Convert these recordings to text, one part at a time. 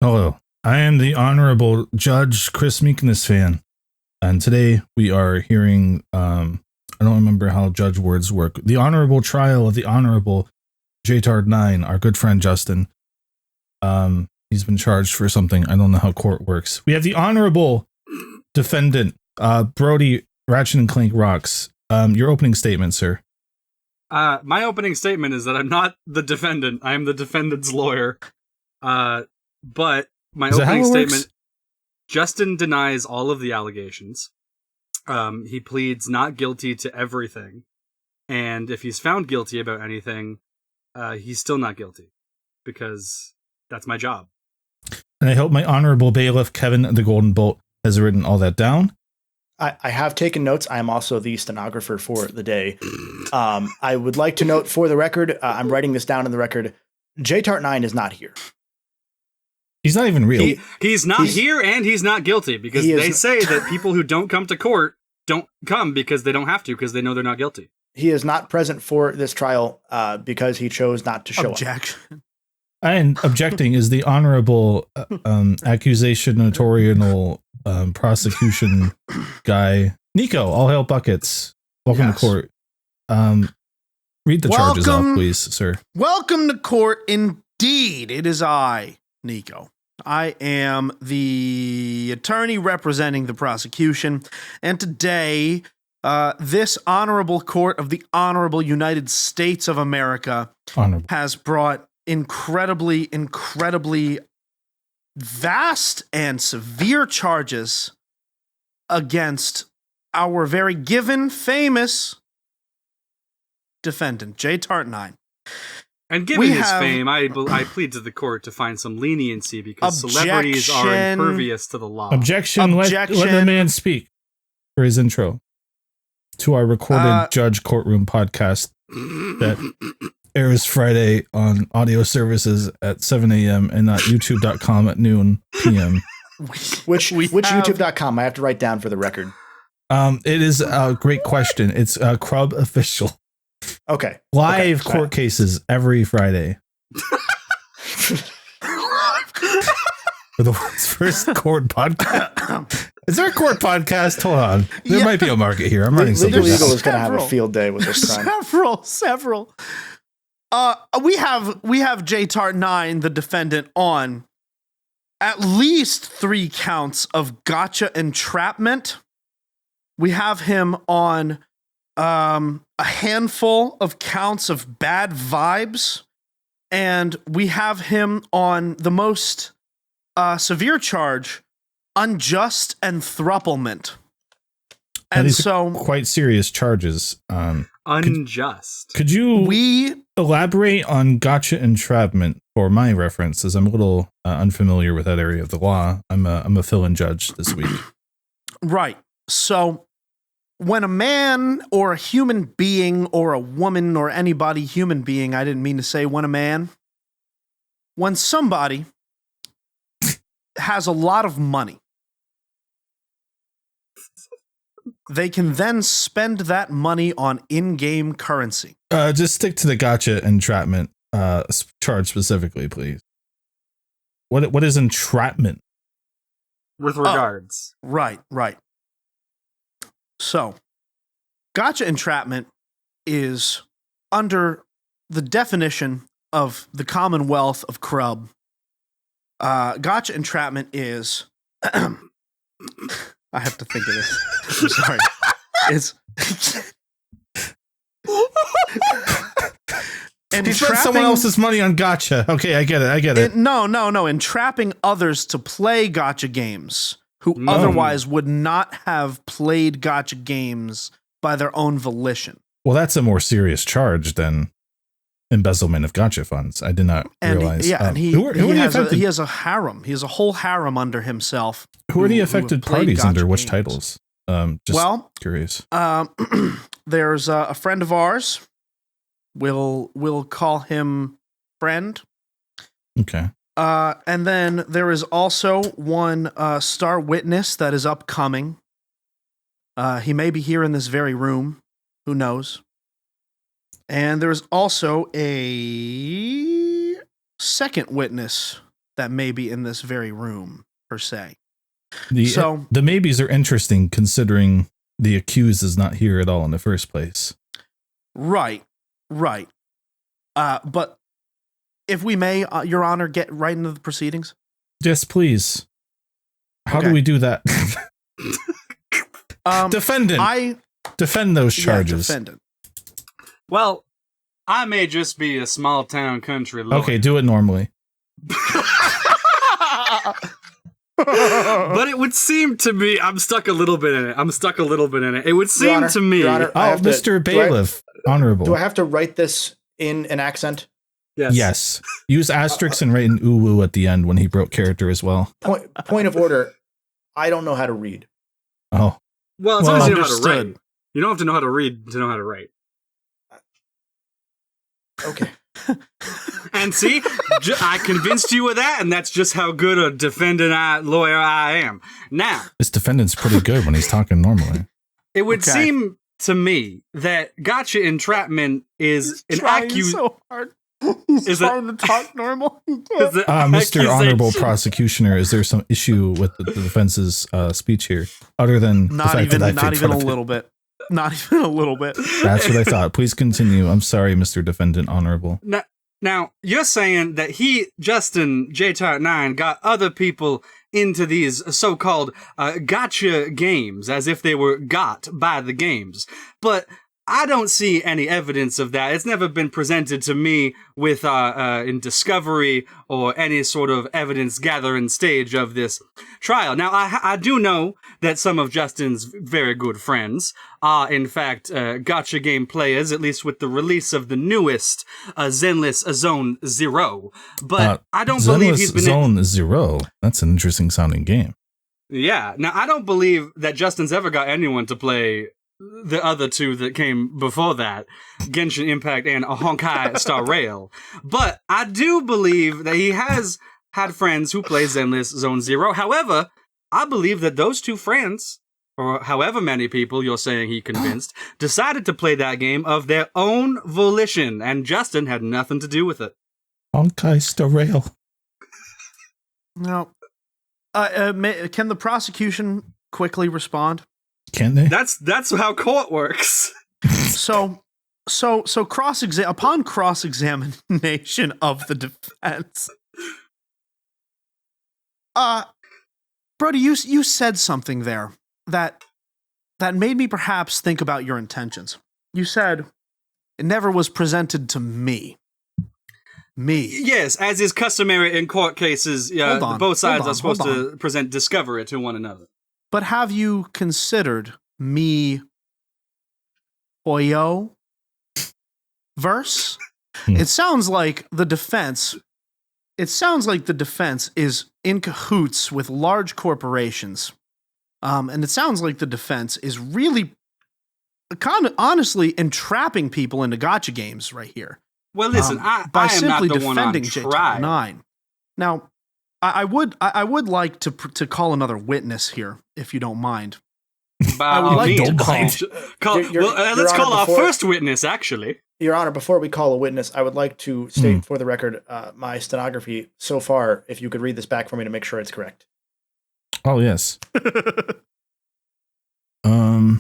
Hello, I am the Honorable Judge Chris Meekness fan, and today we are hearing, I don't remember how judge words work, the Honorable Trial of the Honorable J-Tard 9, our good friend Justin. He's been charged for something. I don't know how court works. We have the Honorable Defendant, Brody Ratchet and Clank Rocks. Your opening statement, sir. My opening statement is that I'm not the defendant. I am the defendant's lawyer. But my opening statement, Justin denies all of the allegations. He pleads not guilty to everything. And if he's found guilty about anything, he's still not guilty. Because that's my job. And I hope my honorable bailiff, Kevin the Golden Bolt, has written all that down. I have taken notes. I am also the stenographer for the day. I would like to note for the record, I'm writing this down in the record, J-Tart 9 is not here. He's not even real. He's not here and he's not guilty because they say that people who don't come to court don't come because they don't have to because they know they're not guilty. He is not present for this trial because he chose not to show Objection. up. And objecting is the honorable accusation notorial prosecution guy, Nico. All hail buckets. Welcome to court. Read the charges off, please, sir. Welcome to court. Indeed, it is I, Nico. I am the attorney representing the prosecution, and today, this honorable court of the Honorable United States of America has brought incredibly vast and severe charges against our very given famous defendant, J-Tart 9. And given his fame, I plead to the court to find some leniency because celebrities are impervious to the law. Objection. Let the man speak for his intro to our recorded Judge Courtroom podcast that airs Friday on audio services at 7 a.m. and not youtube.com at noon p.m. Which youtube.com? I have to write down for the record. It is a great question. It's Crub official. Okay. Live court cases every Friday. For the world's first court podcast. Is there a court podcast? Hold on. There might be a market here. I'm writing something. Legal is going to have a field day with this time. Several. We have J-Tart 9, the defendant, on at least 3 counts of gacha entrapment. We have him on a handful of counts of bad vibes, and we have him on the most severe charge, unjust enthruplement. And these so, are quite serious charges. Unjust. Could you elaborate on gacha entrapment for my reference, as I'm a little unfamiliar with that area of the law. I'm a fill-in judge this week. Right. So, when a man or a human being or a woman or anybody human being, I didn't mean to say when a man, when somebody has a lot of money, they can then spend that money on in-game currency. Just stick to the gacha entrapment charge specifically, please. What is entrapment? With regards. Right. So, gacha entrapment is under the definition of the Commonwealth of Crub. Gacha entrapment is... I have to think of this. I'm sorry. It's... He spent someone else's money on gacha. Okay, I get it. No. Entrapping others to play gacha games who otherwise would not have played gacha games by their own volition. Well, that's a more serious charge than embezzlement of gacha funds. I did not realize. He has a harem. He has a whole harem under himself. Who are the affected parties under which titles? Curious. There's a friend of ours. We'll call him Friend. Okay. And then there is also one star witness that is upcoming. He may be here in this very room. Who knows? And there's also a second witness that may be in this very room, per se. The maybes are interesting considering the accused is not here at all in the first place. Right. But if we may, Your Honor, get right into the proceedings. Yes, please. How do we do that? Defendant. Defend those charges. Yeah, defendant. Well, I may just be a small town country lawyer. Okay, do it normally. But it would seem to me, I'm stuck a little bit in it. It would seem to me. Honor, Mr. Bailiff, honorable. Do I have to write this in an accent? Yes. Use asterisks and write an ooh at the end when he broke character as well. Point of order. I don't know how to read. Oh. Well, as long as you know how to write. You don't have to know how to read to know how to write. Okay. And see, I convinced you of that, and that's just how good a lawyer I am. Now, this defendant's pretty good when he's talking normally. It would seem to me that gacha entrapment is an accusation. So hard. He's trying to talk normal. Mr. Honorable Prosecutioner, is there some issue with the defense's speech here, other than the fact that I not even a little bit? Not even a little bit. That's what I thought. Please continue. I'm sorry, Mr. Defendant Honorable. Now, you're saying that Justin J-Tart9, got other people into these so-called gacha games as if they were got by the games. But I don't see any evidence of that. It's never been presented to me with in discovery or any sort of evidence gathering stage of this trial. Now, I do know that some of Justin's very good friends are, in fact, gacha game players, at least with the release of the newest Zenless Zone Zero. But I don't believe he's been Zone Zero. That's an interesting sounding game. Yeah. Now, I don't believe that Justin's ever got anyone to play the other two that came before that, Genshin Impact and Honkai Star Rail. But I do believe that he has had friends who play Zenless Zone Zero. However, I believe that those two friends, or however many people you're saying he convinced, decided to play that game of their own volition, and Justin had nothing to do with it. Honkai Star Rail. Now, can the prosecution quickly respond? Can they? That's how court works. So upon cross-examination of the defense, Brody, you said something there that made me perhaps think about your intentions. You said it never was presented to me. Yes, as is customary in court cases, both sides are supposed to present discovery to one another. But have you considered me Oyo verse? It sounds like the defense is in cahoots with large corporations. And it sounds like the defense is really kind of honestly entrapping people into gacha games right here. Well, listen, I am not the one on trial. Now, I would like to call another witness here, if you don't mind. I would like to let's call our first witness, actually. Your Honor, before we call a witness, I would like to state for the record my stenography so far, if you could read this back for me to make sure it's correct. Oh, yes. I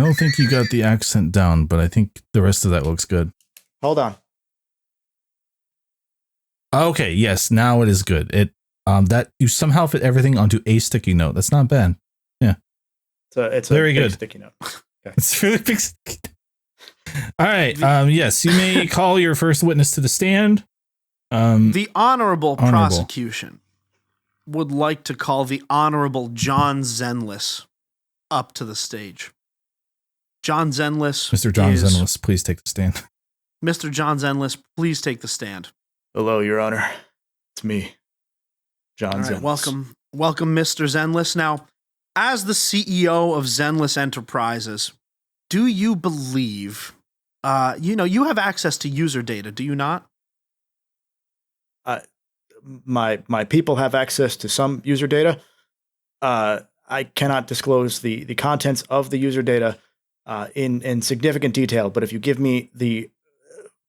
don't think you got the accent down, but I think the rest of that looks good. Hold on. Okay, yes, now it is good. It that you somehow fit everything onto a sticky note. That's not bad. Yeah. So it's very big good sticky note. Okay. It's really big sticky. All right. Yes, you may call your first witness to the stand. The honorable prosecution would like to call the Honorable John Zenless up to the stage. John Zenless. Mr. John Zenless, please take the stand. Mr. John Zenless, please take the stand. Hello, Your Honor. It's me, John Zenless. Welcome, Mr. Zenless. Now, as the CEO of Zenless Enterprises, do you believe, you have access to user data, do you not? My people have access to some user data. I cannot disclose the contents of the user data in significant detail, but if you give me the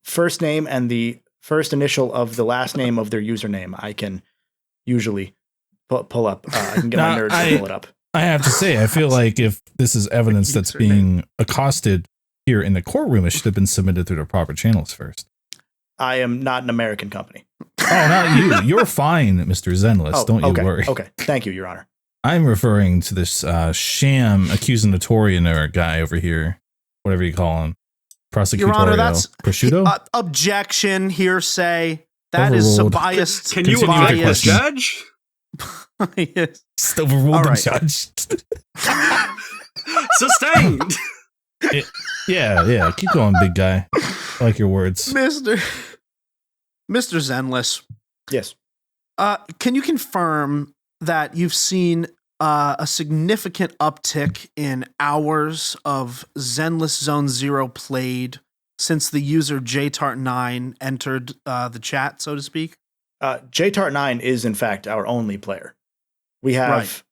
first name and the first initial of the last name of their username, I can usually pull up. I can get my nerds to pull it up. I have to say, I feel like if this is evidence that's being accosted here in the courtroom, it should have been submitted through the proper channels first. I am not an American company. Oh, not you. You're fine, Mr. Zenless. Don't you worry. Okay. Thank you, Your Honor. I'm referring to this sham accusatorian guy over here, whatever you call him. Prosecutorial. Your Honor, that's prosciutto? Objection, hearsay. That is Overruled. biased. Can you object as judge? Yes. Just overruled All the right. judge. Sustained. Yeah. Keep going, big guy. I like your words. Mr. Zenless. Yes. Can you confirm that you've seen a significant uptick in hours of Zenless Zone Zero played since the user JTart9 entered the chat, so to speak? JTart9 is in fact our only player. We have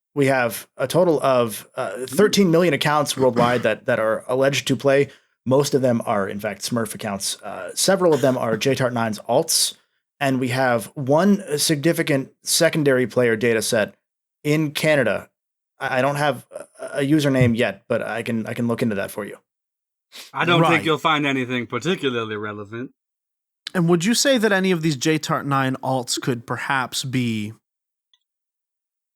a total of 13 million accounts worldwide that are alleged to play. Most of them are in fact Smurf accounts. Several of them are JTart9's alts, and we have one significant secondary player data set in Canada. I don't have a username yet, but I can look into that for you. I don't think you'll find anything particularly relevant. And would you say that any of these JTart9 alts could perhaps be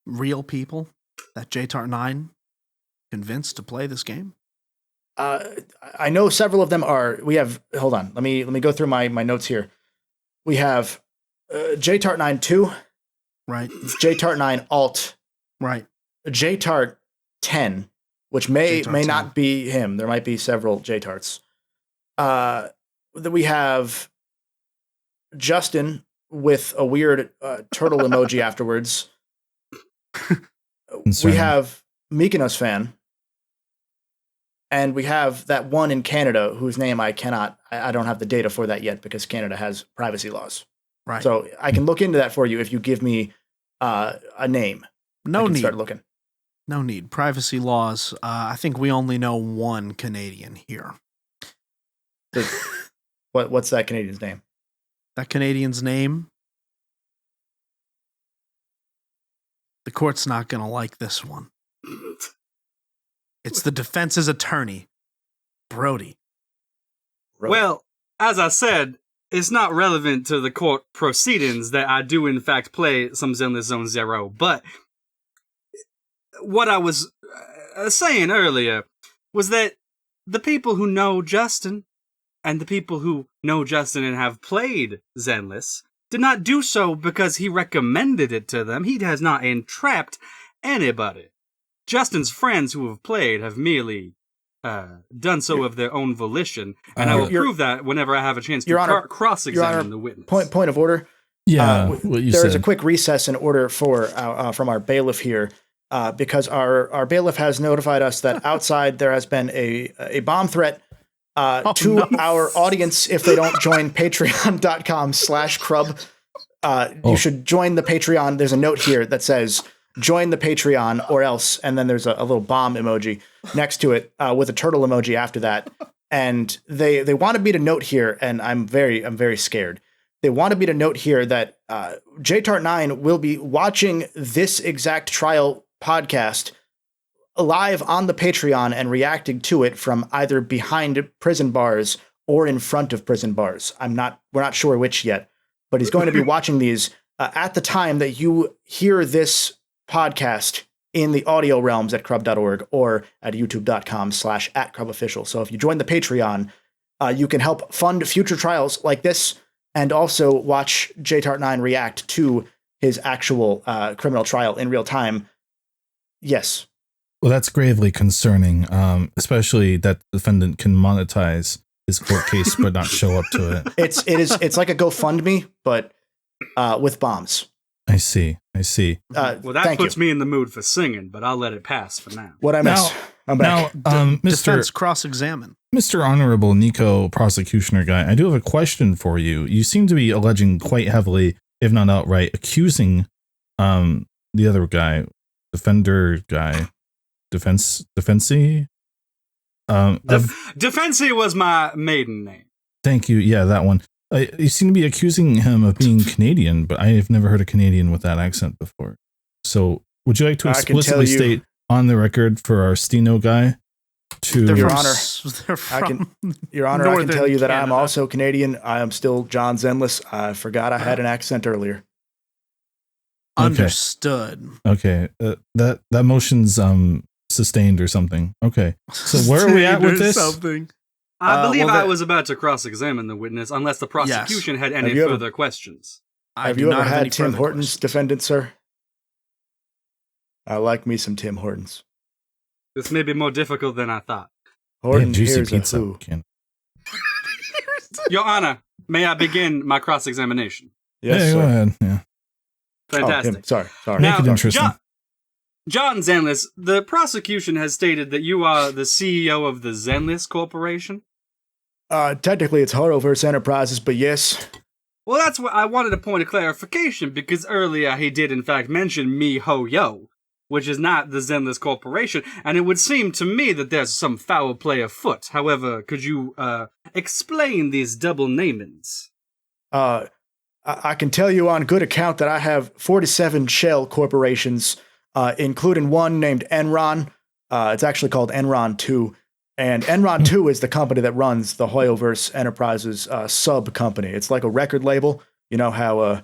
real people that JTart9 convinced to play this game? I know several of them are. We have. Hold on. Let me go through my notes here. We have JTart9 2, right? JTart9 alt, right? JTart 10, which may not be him. There might be several JTarts. That we have Justin with a weird turtle emoji afterwards. We have Mykonos fan. And we have that one in Canada whose name I don't have the data for that yet because Canada has privacy laws. Right. So I can look into that for you if you give me a name. No need. Start looking. No need. Privacy laws. I think we only know one Canadian here. What's that Canadian's name? That Canadian's name? The court's not going to like this one. It's the defense's attorney, Brody. Well, as I said, it's not relevant to the court proceedings that I do in fact play some Zenless Zone Zero, but what I was saying earlier was that the people who know Justin and the people who know Justin and have played Zenless did not do so because he recommended it to them. He has not entrapped anybody. Justin's friends who have played have merely done so of their own volition, and I will prove that whenever I have a chance to cross-examine the witness. Point of order. Yeah, there is a quick recess in order for from our bailiff here, because our bailiff has notified us that outside there has been a bomb threat to our audience if they don't join patreon.com/crub. You should join the Patreon. There's a note here that says, join the Patreon or else, and then there's a little bomb emoji next to it with a turtle emoji after that. And they wanted me to note here, and I'm very scared. They wanted me to note here that JTart9 will be watching this exact trial podcast live on the Patreon and reacting to it from either behind prison bars or in front of prison bars. We're not sure which yet, but he's going to be watching these at the time that you hear this podcast in the audio realms at crub.org or at youtube.com/@crubofficial. So if you join the Patreon, you can help fund future trials like this and also watch JTart9 react to his actual criminal trial in real time. Yes. Well, that's gravely concerning, especially that the defendant can monetize his court case but not show up to it. It's like a GoFundMe, but with bombs. I see. Well, that puts me in the mood for singing, but I'll let it pass for now. What I miss? I'm back. Now, Defense cross-examine. Mr. Honorable Nico Prosecutioner Guy, I do have a question for you. You seem to be alleging quite heavily, if not outright, accusing the other guy, defender guy, Defensy? Defensy was my maiden name. Thank you. Yeah, that one. You seem to be accusing him of being Canadian, but I have never heard a Canadian with that accent before. So, would you like to explicitly state on the record for our Steno guy to Your Honor, I can tell you that Canada. I'm also Canadian. I am still John Zenless. I forgot I had an accent earlier. Understood. Okay, that motion's sustained or something. Okay, so where are we at with this? I believe I was about to cross-examine the witness, unless the prosecution had any further questions. Have you ever had Tim Hortons, defendant, sir? I like me some Tim Hortons. This may be more difficult than I thought. Hortons, juicy here's pizza. a who. Your Honor, may I begin my cross-examination? Yes, yeah, sir. go ahead. Yeah. Fantastic. Sorry. Now, Make it interesting. John Zenless, the prosecution has stated that you are the CEO of the Zenless Corporation. Technically, it's Horrorverse Enterprises, but yes. Well, that's what I wanted a point of clarification, because earlier he did in fact mention Me Ho Yo, which is not the Zenless Corporation, and it would seem to me that there's some foul play afoot. However, could you explain these double namings? I can tell you on good account that I have 47 shell corporations, including one named Enron. It's actually called Enron 2. And Enron 2 is the company that runs the Hoyoverse Enterprises sub company. It's like a record label. You know how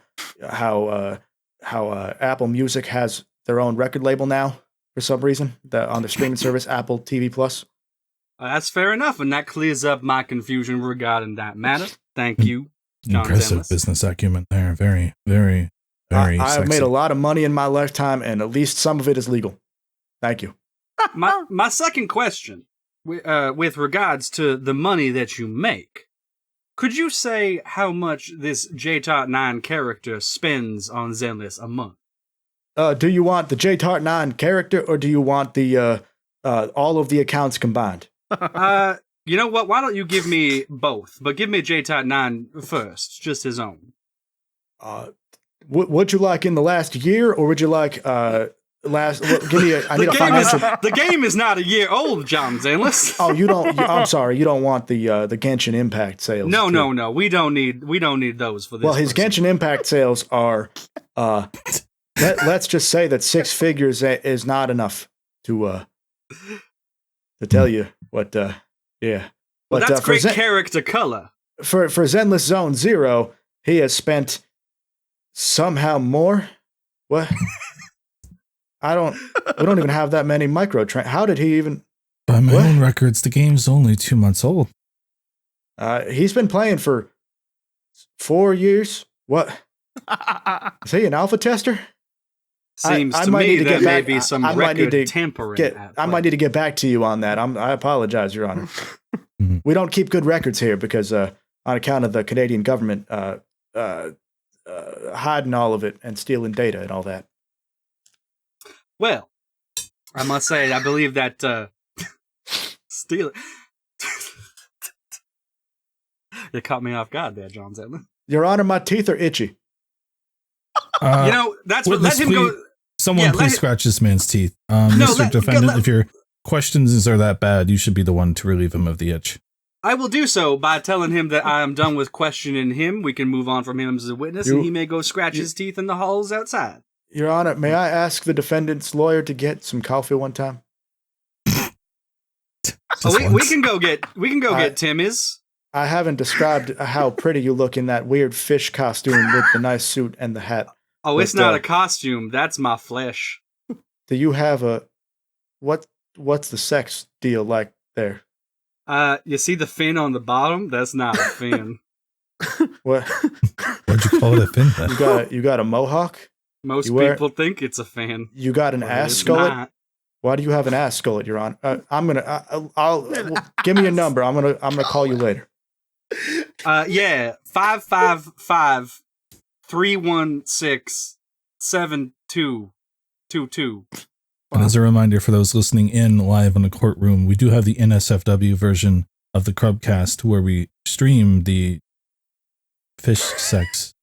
Apple Music has their own record label now for some reason on the streaming service Apple TV Plus. That's fair enough, and that clears up my confusion regarding that matter. Thank you, John Impressive Zenless. business acumen there. Very, very, very. I have sexy. made a lot of money in my lifetime, and at least some of it is legal. Thank you. My second question, with regards to the money that you make, could you say how much this JTart9 character spends on Zenless a month? Do you want the JTart 9 character, or do you want the all of the accounts combined? You know what? Why don't you give me both? But give me JTart9 first, just his own. Would you like in the last year, or would you like last? Give me. I need a financial. The game is not a year old, John Zenless. Oh, you don't. I'm sorry. You don't want the Genshin Impact sales. No. We don't need those for this. Well, his Genshin Impact sales are. Let's just say that 6 figures is not enough to tell you what. Yeah. Well, But that's great for character color. For Zenless Zone 0, he has spent somehow more. What? We don't even have that many How did he even? By my own records, the game's only 2 months old. He's been playing for 4 years. What? Is he an alpha tester? Seems to me there may be some record tampering. I might need to get back to you on that. I apologize, Your Honor. We don't keep good records here because on account of the Canadian government hiding all of it and stealing data and all that. Well, I must say, I believe that steal. You caught me off guard there, John Zenless. Your Honor, my teeth are itchy. That's what. Let him go. Someone please scratch this man's teeth. Mr. Defendant, if your questions are that bad, you should be the one to relieve him of the itch. I will do so by telling him that I am done with questioning him. We can move on from him as a witness, and he may go scratch his teeth in the halls outside. Your Honor, may I ask the defendant's lawyer to get some coffee one time? We can go get Timmy's. I haven't described how pretty you look in that weird fish costume with the nice suit and the hat. Oh, it's not a costume. That's my flesh. Do you have what's the sex deal like there? You see the fin on the bottom? That's not a fin. What? What'd you call it a fin then? You got a mohawk? Most people think it's a fan. You got an ass skullet? Why do you have an ass skullet, Your Honor? I'll give me your number. I'm gonna call you later. 555-316-7222. And as a reminder for those listening in live in the courtroom, we do have the NSFW version of the Crubcast where we stream the fish sex.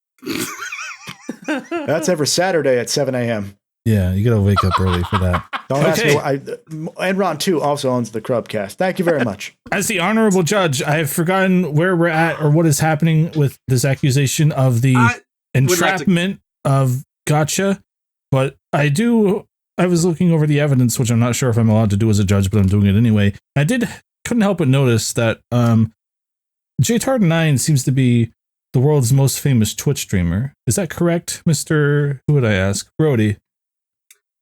That's every Saturday at 7 a.m. Yeah, you gotta wake up early for that. Don't ask me. Enron 2 also owns the Crubcast. Thank you very much. As the honorable judge, I have forgotten where we're at or what is happening with this accusation of the entrapment of gacha, but I was looking over the evidence, which I'm not sure if I'm allowed to do as a judge, but I'm doing it anyway. Couldn't help but notice that JTard9 seems to be the world's most famous Twitch streamer. Is that correct, Mr. Who would I ask? Brody.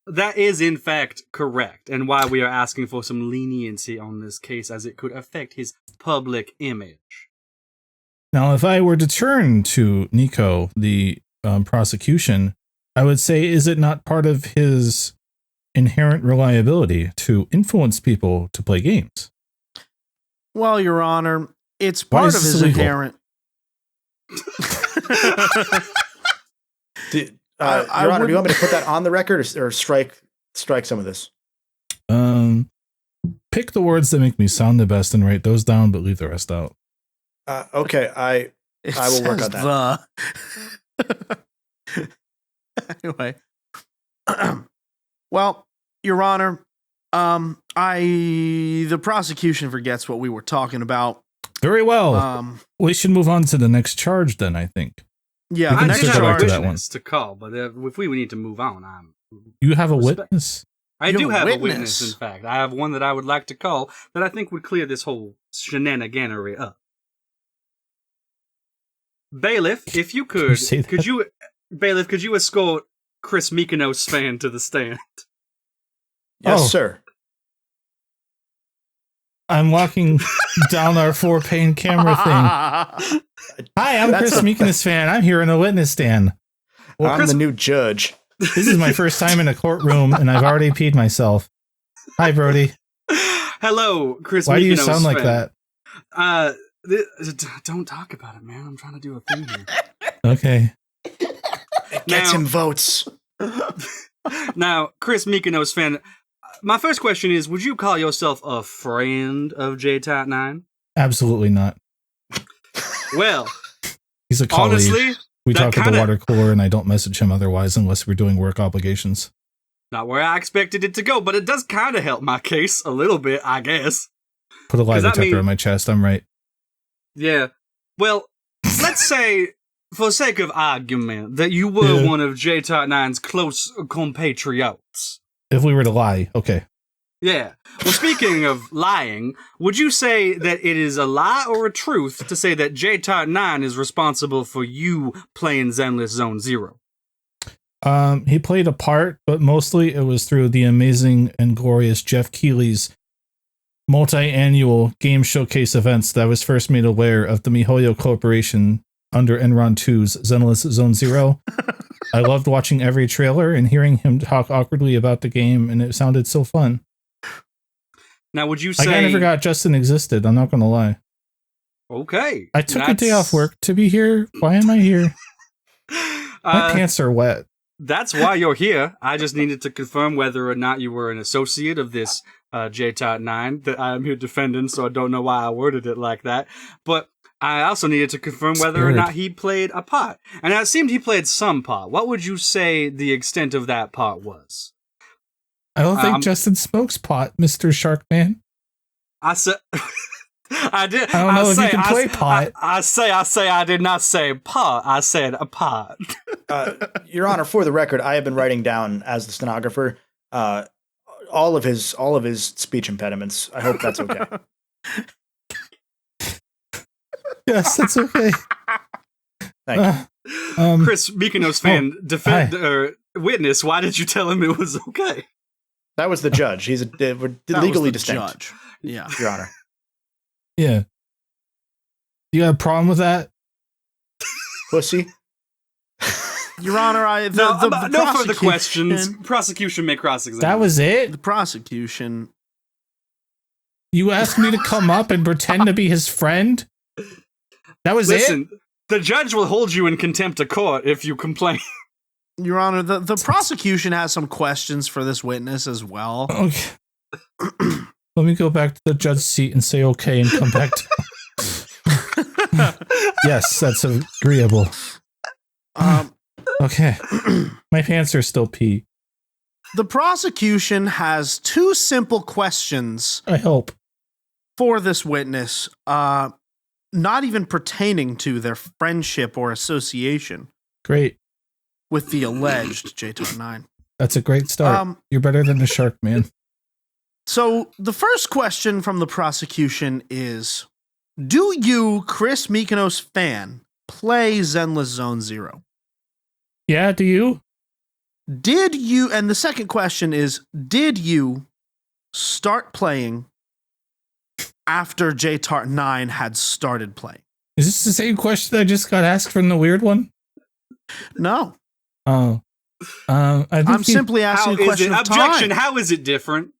That is, in fact, correct, and why we are asking for some leniency on this case, as it could affect his public image. Now, if I were to turn to Nico, the prosecution, I would say, is it not part of his inherent reliability to influence people to play games? Well, Your Honor, it's part of his inherent... Your Honor, do you want me to put that on the record or strike some of this? Pick the words that make me sound the best and write those down, but leave the rest out. Okay, I will work on that. Anyway, well, Your Honor, the prosecution forgets what we were talking about. Very well. We should move on to the next charge, then. I think. Yeah, I just have a witness to call, but if we need to move on, you have a witness? I do have a witness, in fact. I have one that I would like to call that I think would clear this whole shenaniganery up. Bailiff, if you could you escort Chris Mykonos fan to the stand? Yes, sir. I'm walking down our 4-pane camera thing. Hi, I'm Chris Mykonos fan. I'm here in the witness stand. Well, I'm the new judge. This is my first time in a courtroom, and I've already peed myself. Hi, Brody. Hello, Chris Mykonos. Why do you sound like that? Don't talk about it, man. I'm trying to do a thing here. Okay. It gets him votes. Now, Chris Mykonos fan, my first question is, would you call yourself a friend of JTard9? Absolutely not. Well, he's a colleague. Honestly, we talk at the water cooler, and I don't message him otherwise unless we're doing work obligations. Not where I expected it to go, but it does kind of help my case a little bit, I guess. Put a lie detector on my chest. I'm right. Yeah. Well, let's say, for sake of argument, that you were one of JTard9's close compatriots. If we were to lie, okay. Yeah. Well, speaking of lying, would you say that it is a lie or a truth to say that JTard9 is responsible for you playing Zenless Zone Zero? He played a part, but mostly it was through the amazing and glorious Jeff Keighley's multi-annual game showcase events that I was first made aware of the MiHoYo Corporation under Enron 2's Zenless Zone Zero. I loved watching every trailer and hearing him talk awkwardly about the game, and it sounded so fun. Now, would you say... I kind of forgot Justin existed, I'm not going to lie. Okay. I took a day off work to be here. Why am I here? My pants are wet. That's why you're here. I just needed to confirm whether or not you were an associate of this JTard9 that I'm here defending, so I don't know why I worded it like that. But I also needed to confirm whether or not he played a part. And it seemed he played some part. What would you say the extent of that part was? I don't think Justin smokes pot, Mr. Sharkman. I said... I did. I don't know if you can play pot. I did not say pot. I said a pot. Your Honor, for the record, I have been writing down as the stenographer all of his speech impediments. I hope that's okay. Yes, that's okay. Thank you. Chris Mykonos fan, witness. Why did you tell him it was okay? That was the judge. He's legally distinct. Judge. Yeah, Your Honor. Yeah. You got a problem with that? Pussy? Your Honor, no further questions. Prosecution may cross-examine. That was it? The prosecution. You asked me to come up and pretend to be his friend? That was Listen, the judge will hold you in contempt of court if you complain. Your Honor, the prosecution has some questions for this witness as well. Okay. Let me go back to the judge's seat and say okay and come back to... Yes, that's agreeable. Okay. My pants are still pee. the prosecution has two simple questions. I hope. For this witness, not even pertaining to their friendship or association. Great. With the alleged JTAR9. That's a great start. You're better than the shark, man. So the first question from the prosecution is, do you, Chris Mykonos fan, play Zenless Zone Zero? Yeah, do you? Did you, and the second question is, did you start playing after JTAR9 had started playing? Is this the same question I just got asked from the weird one? No. Oh. I'm simply asking a question of time. Objection, how is it different?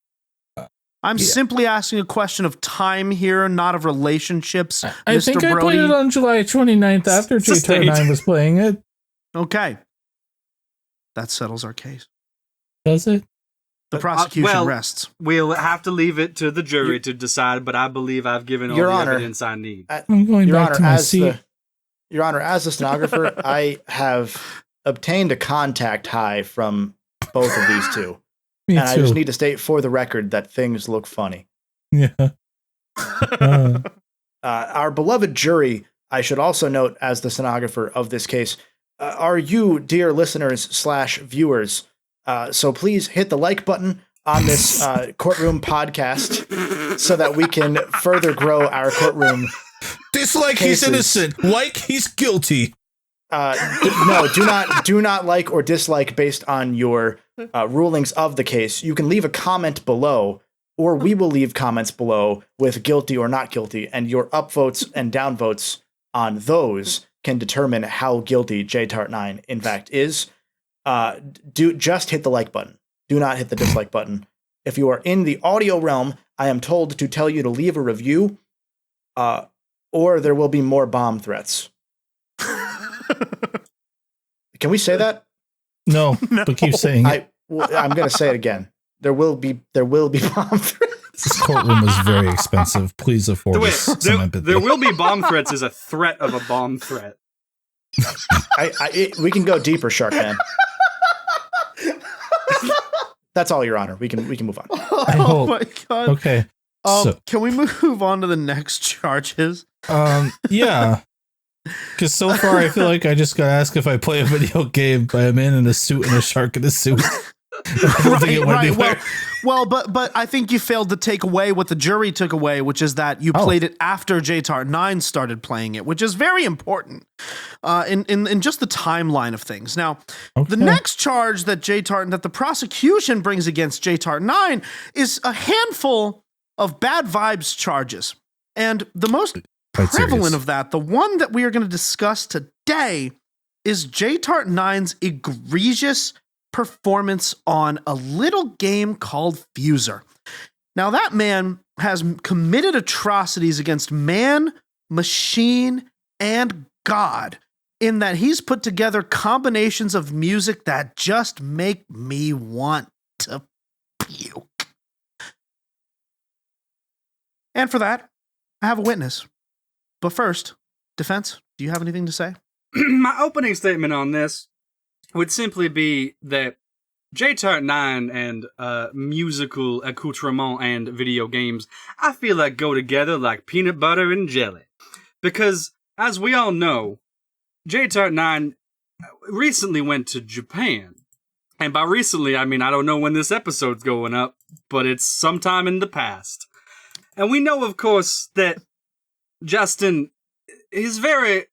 I'm simply asking a question of time here, not of relationships, I Mr. think Brody. I played it on July 29th after JTAR9 was playing it. Okay. That settles our case. Does it? The prosecution rests. We'll have to leave it to the jury to decide, but I believe I've given all the evidence I need. I'm going back to my seat. Your Honor, as a stenographer, I have obtained a contact high from both of these two. Me and too. I just need to state for the record that things look funny. Yeah. Our beloved jury, I should also note as the stenographer of this case, are you, dear listeners / viewers. So please hit the like button on this courtroom podcast so that we can further grow our courtroom. Dislike cases. he's innocent. Like he's guilty. No, do not like or dislike based on your rulings of the case. You can leave a comment below, or we will leave comments below with guilty or not guilty, and your upvotes and downvotes on those can determine how guilty JTAR9 in fact is. Just hit the like button. Do not hit the dislike button. If you are in the audio realm, I am told to tell you to leave a review, or there will be more bomb threats. Can we say that? No, but keep saying it. I'm going to say it again. There will be bomb threats. This courtroom is very expensive. Please afford us some empathy. There will be bomb threats is a threat of a bomb threat. We can go deeper, Shark Man. That's all, Your Honor. We can move on. Oh my god. Okay. Can we move on to the next charges? Yeah. Because so far I feel like I just got asked if I play a video game by a man in a suit and a shark in a suit. Right. Well, but I think you failed to take away what the jury took away, which is that you played it after JTAR9 started playing it, which is very important in just the timeline of things. Now, the next charge that the prosecution brings against JTAR9 is a handful of bad vibes charges. And the most prevalent of that, the one that we are going to discuss today, is JTAR9's egregious performance on a little game called Fuser. Now, that man has committed atrocities against man, machine, and God, in that he's put together combinations of music that just make me want to puke. And for that, I have a witness. But first, defense, do you have anything to say? My opening statement on this would simply be that JTAR9 and musical accoutrement and video games, I feel like go together like peanut butter and jelly. Because, as we all know, JTAR9 recently went to Japan. And by recently, I mean, I don't know when this episode's going up, but it's sometime in the past. And we know, of course, that Justin is very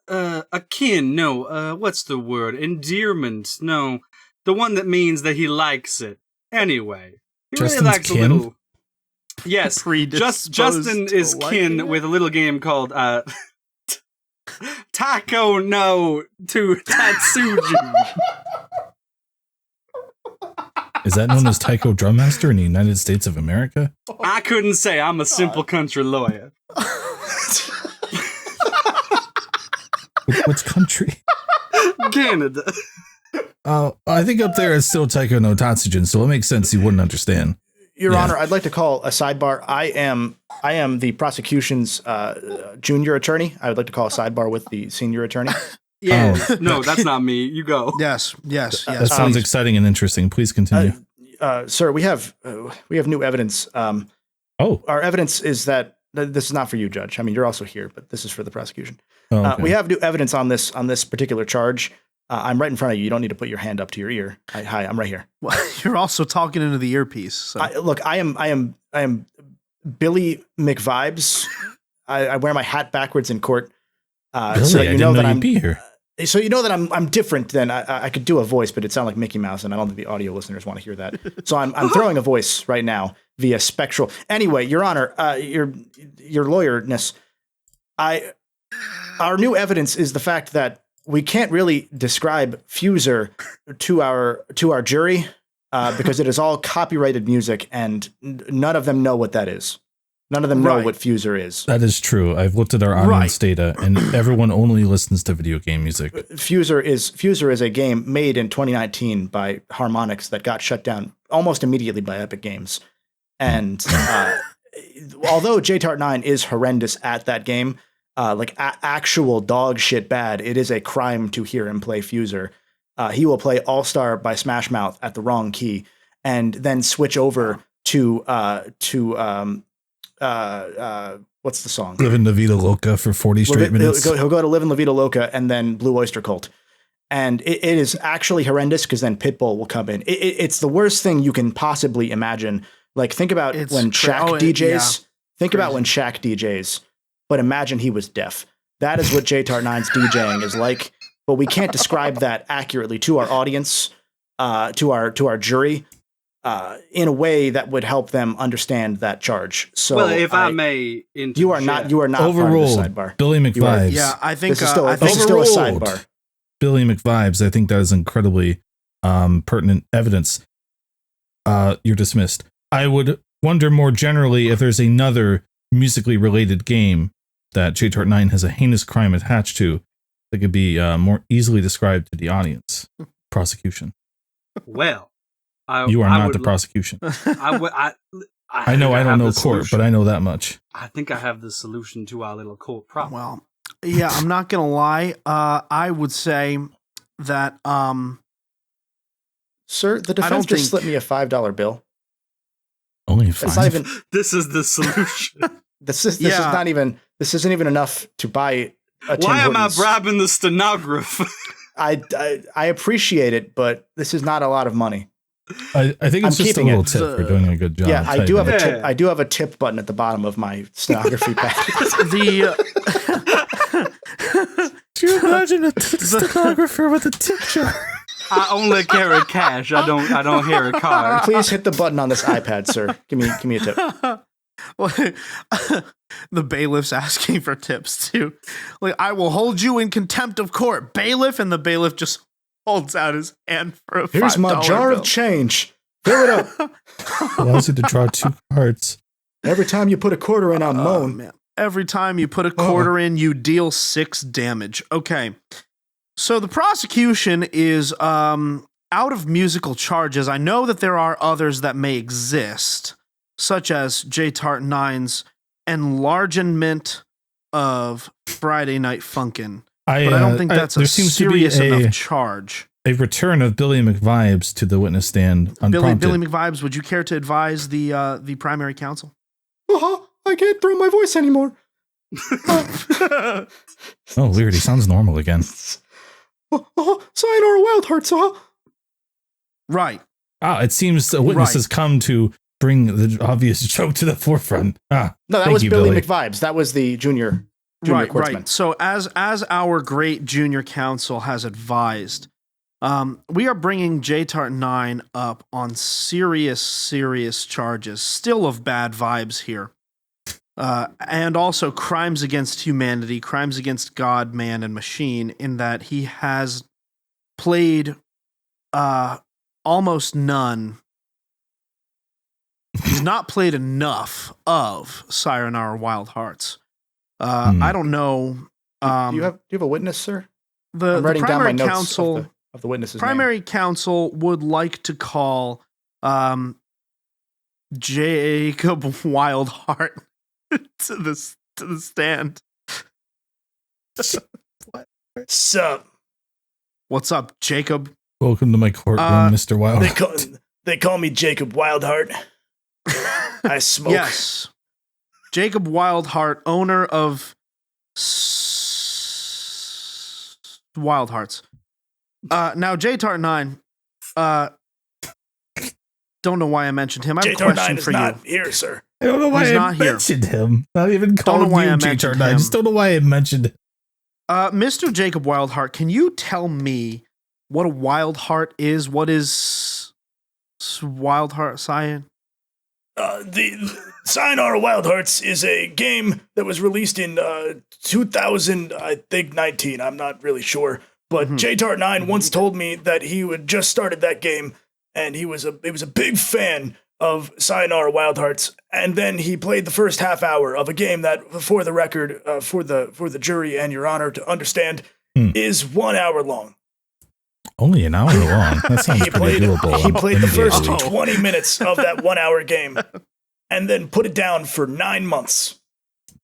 what's the word? Endearment. No, the one that means that he likes it. Anyway, he Justin's really likes kin? a little. Yes, Justin is kin with a little game called Taiko no to Tatsuju. Is that known as Taiko Drum Master in the United States of America? I couldn't say. I'm a simple country lawyer. What's country? Canada. I think up there it's still Taiko no Tatsujin, so it makes sense you wouldn't understand. Your Honor, I'd like to call a sidebar. I am the prosecution's junior attorney. I would like to call a sidebar with the senior attorney. Yeah. Oh. No, that's not me. You go. Yes. That sounds exciting and interesting. Please continue. Sir, we have new evidence. Our evidence is that this is not for you, Judge. I mean, you're also here, but this is for the prosecution. Okay. We have new evidence on this particular charge. I'm right in front of you. You don't need to put your hand up to your ear. Hi, I'm right here. Well, you're also talking into the earpiece. So. I am Billy McVibes. I wear my hat backwards in court. Really? So I you didn't know that you'd be here. So you know that I'm different than I could do a voice, but it sounded like Mickey Mouse, and I don't think the audio listeners want to hear that. So I'm throwing a voice right now via spectral. Anyway, Your Honor, your lawyerness. Our new evidence is the fact that we can't really describe Fuser to our jury because it is all copyrighted music, and none of them know what that is. None of them know what Fuser is. That is true. I've looked at our audience data, and everyone only listens to video game music. Fuser is a game made in 2019 by Harmonix that got shut down almost immediately by Epic Games. And although JTART 9 is horrendous at that game, actual dog shit bad, it is a crime to hear him play Fuser. He will play All Star by Smash Mouth at the wrong key, and then switch over to what's the song? Living La Vida Loca for 40 straight minutes. He'll go to Living La Vida Loca and then Blue Oyster Cult. And it is actually horrendous because then Pitbull will come in. It's the worst thing you can possibly imagine. Like, think about when Shaq DJs. Think about when Shaq DJs. But imagine he was deaf. That is what JTART 9's DJing is like. But we can't describe that accurately to our audience, to our jury. In a way that would help them understand that charge. So, well, if I may, you are not overruled. Part of the sidebar. Billy McVibes. I think this is still a sidebar. Billy McVibes. I think that is incredibly pertinent evidence. You're dismissed. I would wonder more generally if there's another musically related game that JTART 9 has a heinous crime attached to that could be more easily described to the audience. Prosecution. Well. You are not the prosecution. I know I don't know court, but I know that much. I think I have the solution to our little court problem. Well, yeah, I'm not gonna lie. I would say that, sir, the defense just slipped me a $5 bill. Only $5. It's not even. This is the solution. This isn't even enough to buy a Tim Why am Hortons. I grabbing the stenographer? I appreciate it, but this is not a lot of money. I think it's just a little tip for doing a good job. Yeah, I do have a tip. I do have a tip button at the bottom of my stenography pad. Do you imagine a stenographer with a tip jar? I only carry cash. I don't hear a card. Please hit the button on this iPad, sir. Give me a tip. The bailiff's asking for tips too. Like, I will hold you in contempt of court, bailiff, and the bailiff just holds out his hand for a $5 Here's my jar bill. of change. Fill it up. Allows you to draw 2 cards. Every time you put a quarter in, I moan. Man. Every time you put a quarter in, you deal 6 damage. Okay. So the prosecution is out of musical charges. I know that there are others that may exist, such as JTART 9's enlargement of Friday Night Funkin'. But I don't think that's a serious enough charge. A return of Billy McVibes to the witness stand unprompted. Billy McVibes, would you care to advise the primary counsel? I can't throw my voice anymore. Oh, weird. He sounds normal again. Sayonara Wildheart, Right. It seems a witness has come to bring the obvious joke to the forefront. No, that was Billy McVibes. That was the junior right. So as our great junior counsel has advised, we are bringing JTART 9 up on serious charges, still of bad vibes here. And also crimes against humanity, crimes against God, man, and machine, in that he has played almost none. He's not played enough of Sayonara Wildhearts. I don't know. Do you have a witness, sir? I'm writing down my notes of the witness's primary name. counsel would like to call Jacob Wildheart to the stand. Sup? What's up, Jacob? Welcome to my courtroom, Mr. Wildheart. They call me Jacob Wildheart. I smoke. Yes. Jacob Wildheart, owner of Wildhearts. Now, JTart9, don't know why I mentioned him. I have a question for you. JTart9 is not here, sir. I don't know why He's I not here. mentioned him. Not even called you JTart9. I just don't know why I mentioned him. Mr. Jacob Wildheart, can you tell me what a Wildheart is? What is Wildheart, Cyan? The Sayonara Wildhearts is a game that was released in 2019. I'm not really sure, but JTart9 once told me that he had just started that game, and he was a big fan of Sayonara Wildhearts, and then he played the first half hour of a game that, for the record, for the jury and Your Honor to understand, is 1 hour long. Only an hour long. That sounds pretty doable. He played the first 20 minutes of that 1 hour game, and then put it down for 9 months.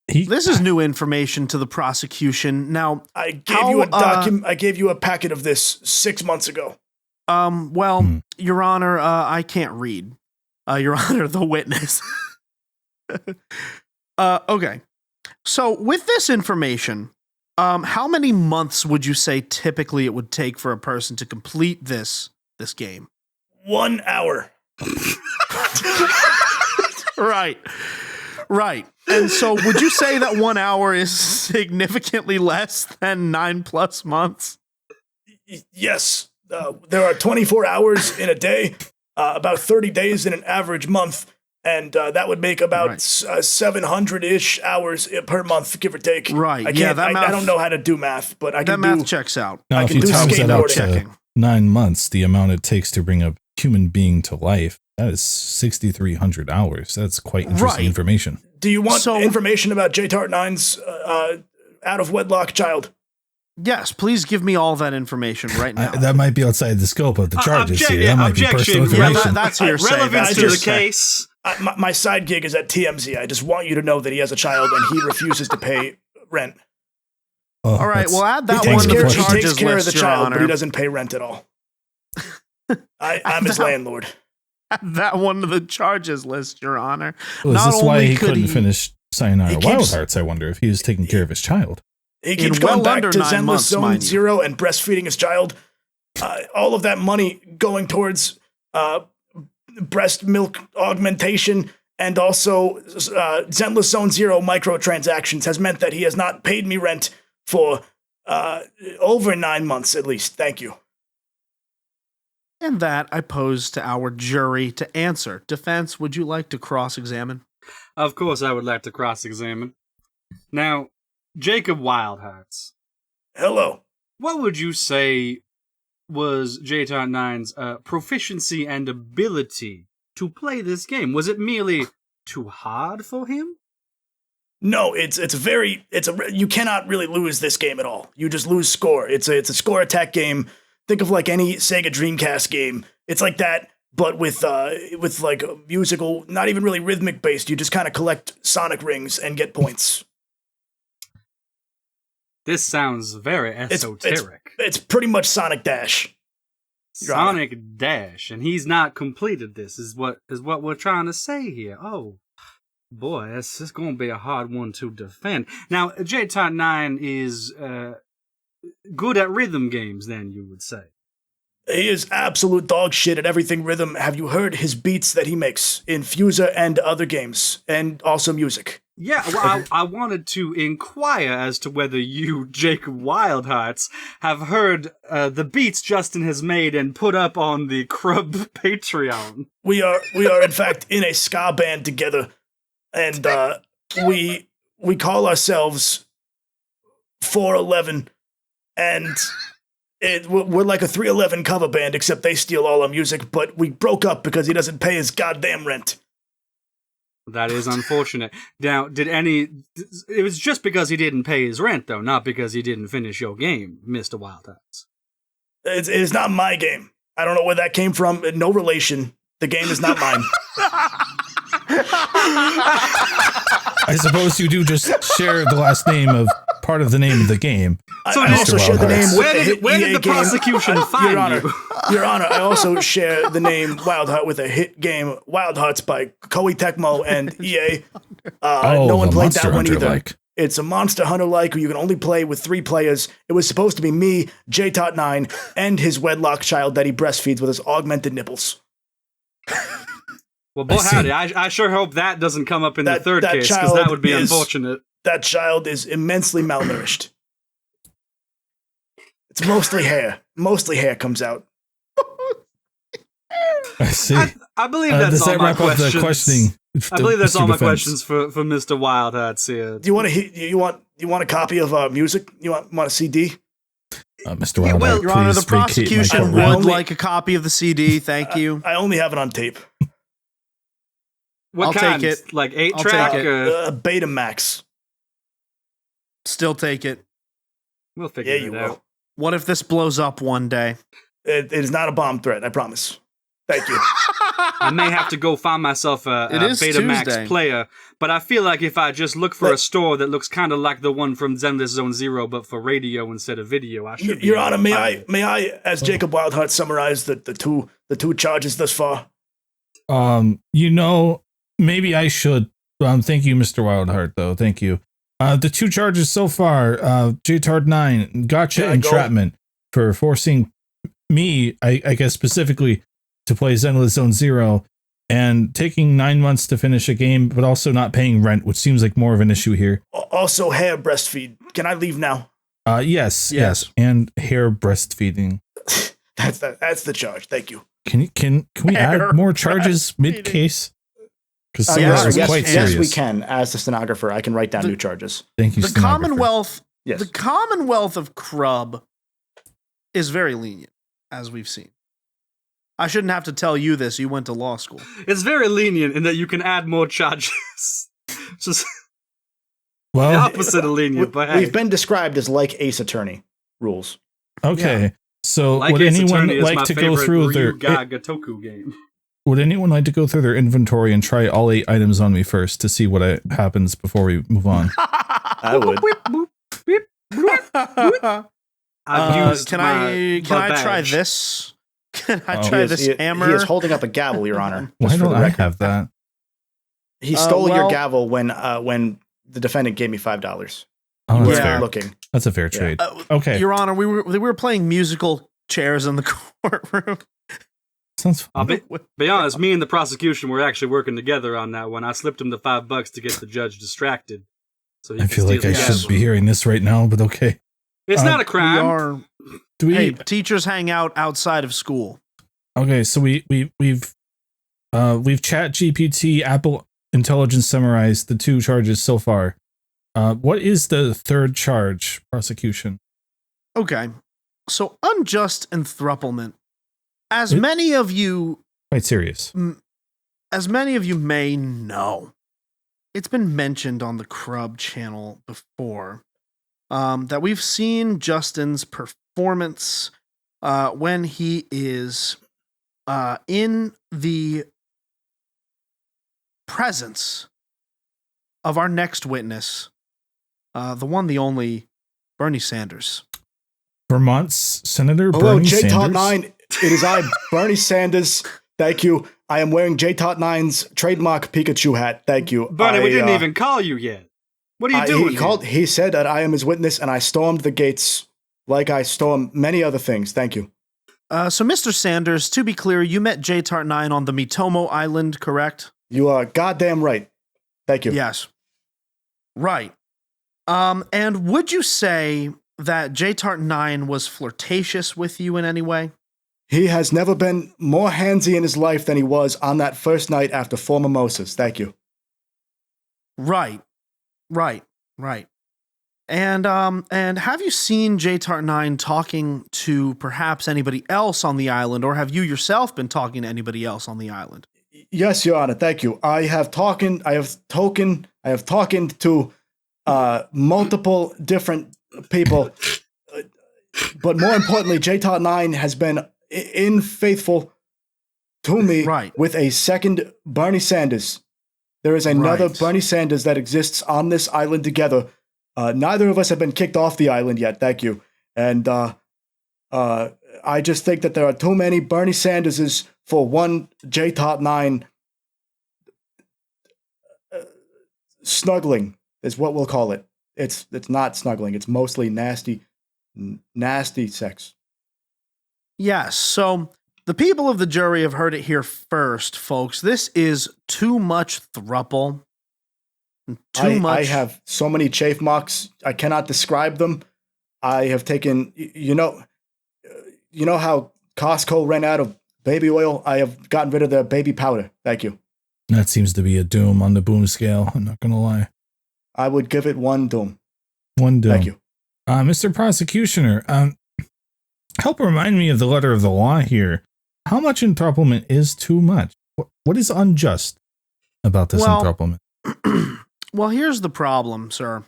This is new information to the prosecution. Now, I gave you a packet of this 6 months ago. Your Honor, I can't read. Your Honor, the witness. Okay. So with this information, how many months would you say typically it would take for a person to complete this game? 1 hour. Right. And so would you say that 1 hour is significantly less than 9+ months? Yes. There are 24 hours in a day, about 30 days in an average month, and that would make about 700-ish hours per month, give or take. Right. I don't know how to do math, but I can do. That math checks out. Now, if you times that out to 9 months, the amount it takes to bring a human being to life, that is 6,300 hours. That's quite interesting information. Do you want information about JTart9's out-of-wedlock child? Yes, please give me all that information right now. That might be outside the scope of the charges here. That might be personal information. Yeah, that's hearsay. Relevance to the case. My side gig is at TMZ. I just want you to know that he has a child and he refuses to pay rent. All right, well, add that one to the charges list, He takes care of the child, Honor. but he doesn't pay rent at all. I'm his landlord. Add that one to the charges list, Your Honor. Well, is this why he couldn't finish Sayonara Wildhearts, I wonder, if he was taking care of his child? He keeps going back to Zenless Zone Zero and breastfeeding his child. All of that money going towards breast milk augmentation and also Zenless Zone Zero microtransactions has meant that he has not paid me rent for over 9 months at least. Thank you. And that I pose to our jury to answer. Defense, would you like to cross-examine? Of course I would like to cross-examine. Now, Jacob Wildhearts. Hello. What would you say was JTart9's proficiency and ability to play this game? Was it merely too hard for him? No, you cannot really lose this game at all. You just lose score. It's a score attack game. Think of like any Sega Dreamcast game. It's like that, but with like a musical, not even really rhythmic based. You just kind of collect Sonic rings and get points. This sounds very esoteric. It's pretty much Sonic Dash. Sonic Dash, and he's not completed this, is what we're trying to say here. Oh, boy, it's going to be a hard one to defend. Now, JTart9 is good at rhythm games, then, you would say. He is absolute dog shit at everything rhythm. Have you heard his beats that he makes in Fuser and other games, and also music? Yeah, well, I wanted to inquire as to whether you, Jacob Wildhearts, have heard the beats Justin has made and put up on the Crub Patreon. We are in fact in a ska band together, and we call ourselves 411, and we're like a 311 cover band, except they steal all our music. But we broke up because he doesn't pay his goddamn rent. That is unfortunate. Now, it was just because he didn't pay his rent, though, not because he didn't finish your game, Mr. Wildhearts. It is not my game. I don't know where that came from. No relation. The game is not mine. I suppose you do just share the last name of part of the name of the game. So I also share the name. Where did the prosecution find you? Your Honor, I also share the name Wildheart with a hit game, Wildhearts by Koei Tecmo and EA. No one played that one either. It's a Monster Hunter-like where you can only play with 3 players. It was supposed to be me, JTot9, and his wedlock child that he breastfeeds with his augmented nipples. Well, boy, howdy. I sure hope that doesn't come up in the third case, because that would be unfortunate. That child is immensely malnourished. It's mostly hair. Mostly hair comes out. I see. I believe that's all my questions. The questioning? I believe that's all my questions for Mr. Wildheart here. Do you want a copy of music? You want a CD? Mr. Wildheart, Your Honor, the prosecution would like a copy of the CD. Thank you. I only have it on tape. What kind? Take it. Like 8-track? Betamax. Still take it. We'll figure it out. What if this blows up one day? It is not a bomb threat, I promise. Thank you. I may have to go find myself a Betamax Tuesday. player, but I feel like if I just look for a store that looks kind of like the one from Zenless Zone Zero, but for radio instead of video, I should. Your Honor, may I, as Jacob Wildheart, summarize the two charges thus far? Maybe I should. Thank you, Mr. Wildheart, though. Thank you. The 2 charges so far, JTard9, gacha entrapment for forcing me, I guess specifically, to play Zenless Zone Zero, and taking 9 months to finish a game, but also not paying rent, which seems like more of an issue here. Also, hair breastfeed. Can I leave now? Yes, and hair breastfeeding. That's the charge. Thank you. Can we add more charges mid case? Because quite serious. Yes, we can. As the stenographer, I can write down new charges. Thank you. The Commonwealth. Yes. The Commonwealth of Crub is very lenient, as we've seen. I shouldn't have to tell you this. You went to law school. It's very lenient in that you can add more charges. Just the opposite of lenient. But we've been described as like Ace Attorney rules. Okay, yeah. So like would anyone like to go through their Gatoku game? Would anyone like to go through their inventory and try all 8 items on me first to see what happens before we move on? I would. Can I try this? Can I try this hammer? He is holding up a gavel, Your Honor. Why don't I have that? He stole your gavel when the defendant gave me $5. Oh, that's fair. Looking. That's a fair trade. Okay, Your Honor, we were playing musical chairs in the courtroom. Sounds fun. I'll be honest, me and the prosecution were actually working together on that one. I slipped him the $5 to get the judge distracted. So I feel like I should be hearing this right now, but okay. It's not a crime. Teachers hang out outside of school. Okay, so we've Chat GPT, Apple Intelligence summarized the 2 charges so far. What is the 3rd charge, prosecution? Okay, so unjust enthruplement. As many of you... Quite serious. As many of you may know, it's been mentioned on the Crub channel before that we've seen Justin's performance when he is in the presence of our next witness, the one, the only, Bernie Sanders. Vermont's Senator Hello, Bernie Sanders. JTot9. It is I, Bernie Sanders. Thank you. I am wearing JTot9's trademark Pikachu hat. Thank you. Bernie, we didn't even call you yet. What are you doing? He said that I am his witness, and I stormed the gates like I stormed many other things. Thank you. So, Mr. Sanders, to be clear, you met JTart9 on the Mitomo Island, correct? You are goddamn right. Thank you. Yes. Right. And would you say that JTart9 was flirtatious with you in any way? He has never been more handsy in his life than he was on that first night after 4 mimosas. Thank you. Right. And have you seen JTart9 talking to perhaps anybody else on the island, or have you yourself been talking to anybody else on the island? Yes, Your Honor. Thank you. I have talked to multiple different people, but more importantly, JTart9 has been faithful to me with a second Bernie Sanders. There is another Bernie Sanders that exists on this island together. Neither of us have been kicked off the island yet, thank you. And I just think that there are too many Bernie Sanderses for one J-Tot 9 snuggling is what we'll call it. It's not snuggling. It's mostly nasty sex. Yes, so the people of the jury have heard it here first, folks. This is too much thruple. I have so many chafe marks. I cannot describe them. I have taken, you know how Costco ran out of baby oil? I have gotten rid of the baby powder. Thank you. That seems to be a doom on the boom scale. I'm not going to lie. I would give it one doom. One doom. Thank you. Mr. Prosecutioner, help remind me of the letter of the law here. How much enthrouplement is too much? What is unjust about this enthrouplement? Well, here's the problem, sir.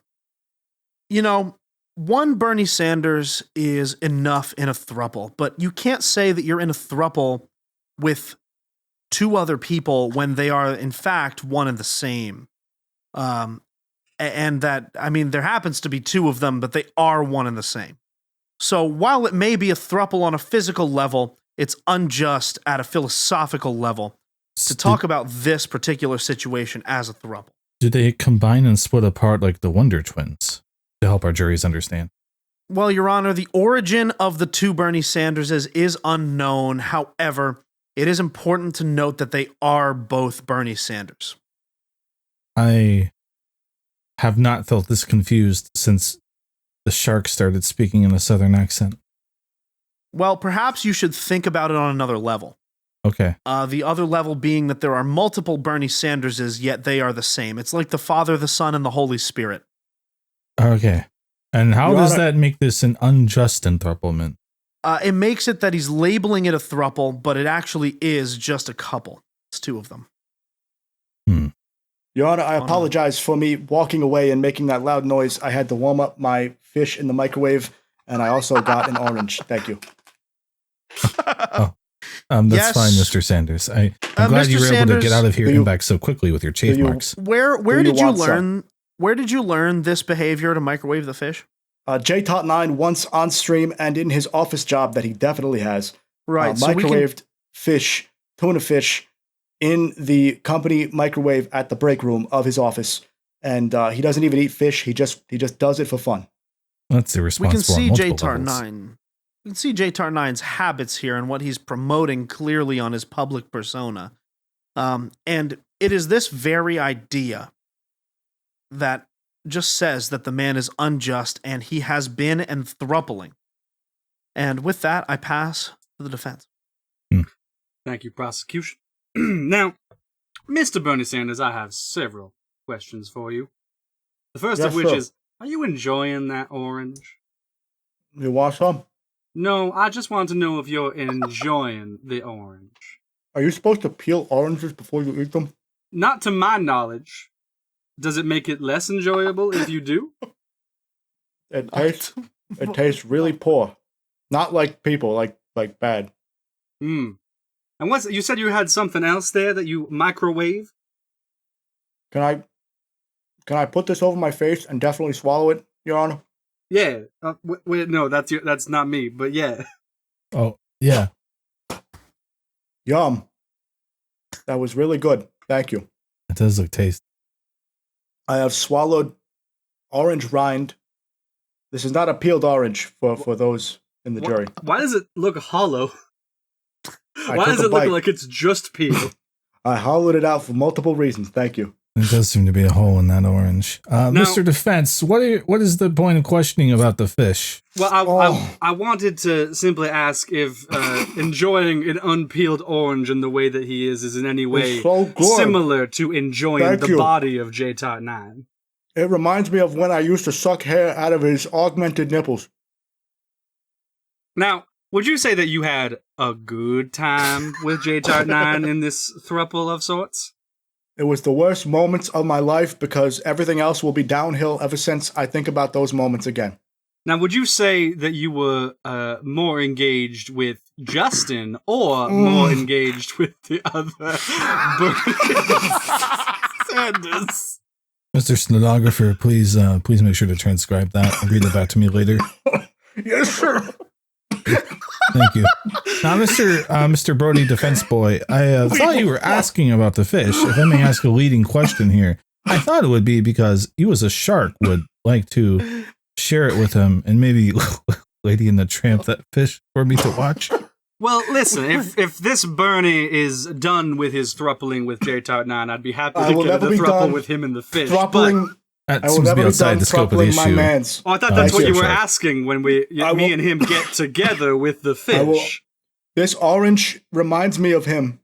You know, one Bernie Sanders is enough in a throuple, but you can't say that you're in a throuple with two other people when they are, in fact, one and the same. And that, I mean, there happens to be two of them, but they are one and the same. So while it may be a throuple on a physical level, it's unjust at a philosophical level to talk about this particular situation as a throuple. Do they combine and split apart like the Wonder Twins to help our juries understand? Well, Your Honor, the origin of the two Bernie Sanderses is unknown. However, it is important to note that they are both Bernie Sanders. I have not felt this confused since the shark started speaking in a southern accent. Well, perhaps you should think about it on another level. Okay. The other level being that there are multiple Bernie Sanderses, yet they are the same. It's like the Father, the Son, and the Holy Spirit. Okay. And how does that make this an unjust enthrouplement? It makes it that he's labeling it a throuple, but it actually is just a couple. It's two of them. Your Honor, I apologize for me walking away and making that loud noise. I had to warm up my fish in the microwave, and I also got an orange. Thank you. That's yes. fine, Mr. Sanders. I'm glad Mr. you were Sanders, able to get out of here and back so quickly with your chafe marks. Where did you learn? Where did you learn this behavior to microwave the fish? J-Tot 9 once on stream and in his office job that he definitely has. Right. So microwaved fish, tuna fish, in the company microwave at the break room of his office. And he doesn't even eat fish. He just does it for fun. That's irresponsible. We can see J-Tar 9. We can see J-Tar 9's habits here and what he's promoting clearly on his public persona. And it is this very idea that just says that the man is unjust and he has been enthroupling. And with that, I pass to the defense. Thank you, prosecution. Now, Mr. Bernie Sanders, I have several questions for you. The first of which is, are you enjoying that orange? You want some? No, I just want to know if you're enjoying the orange. Are you supposed to peel oranges before you eat them? Not to my knowledge. Does it make it less enjoyable if you do? It tastes really poor. Not like people, like bad. And you said you had something else there that you microwave? Can I put this over my face and definitely swallow it, Your Honor? Yeah. Wait, no, that's not me, but yeah. Oh, yeah. Yum. That was really good. Thank you. It does look tasty. I have swallowed orange rind. This is not a peeled orange for those in the jury. Why does it look hollow? Why does it look like it's just peeled? I hollowed it out for multiple reasons. Thank you. There does seem to be a hole in that orange. Mr. Defense, what is the point of questioning about the fish? Well, I wanted to simply ask if enjoying an unpeeled orange in the way that he is in any way similar to enjoying the body of J-Tot 9. It reminds me of when I used to suck hair out of his augmented nipples. Now, would you say that you had a good time with J-Tot 9 in this throuple of sorts? It was the worst moments of my life because everything else will be downhill ever since I think about those moments again. Now, would you say that you were more engaged with Justin or more engaged with the other Bernie Sanders? Mr. Stenographer, please make sure to transcribe that and read it back to me later. Yes, sir. Thank you. Now, Mr. Brody Defense Boy, I thought you were asking about the fish. If I may ask a leading question here, I thought it would be because you as a shark would like to share it with him and maybe Lady in the Tramp that fish for me to watch. Well, listen, if this Bernie is done with his throupling with J-Tart9, I'd be happy to get the throuple with him and the fish. Throupling. That seems to be outside the scope of the issue. Oh, I thought that's what you were asking when me and him get together with the fish. This orange reminds me of him.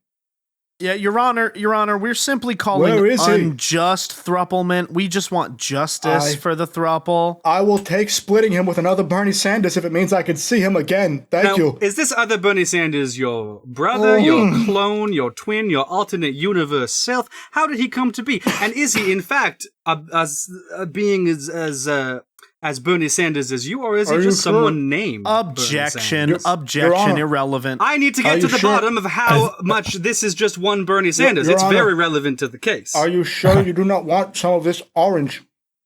Yeah, Your Honor, we're simply calling unjust thrupplement. We just want justice for the thruple. I will take splitting him with another Bernie Sanders if it means I can see him again. Thank you. Is this other Bernie Sanders your brother, your clone, your twin, your alternate universe self? How did he come to be? And is he, in fact, being as Bernie Sanders as you, or is he just someone named Objection, irrelevant. I need to get to the bottom of how much this is just one Bernie Sanders. It's very relevant to the case. Are you sure you do not want some of this orange?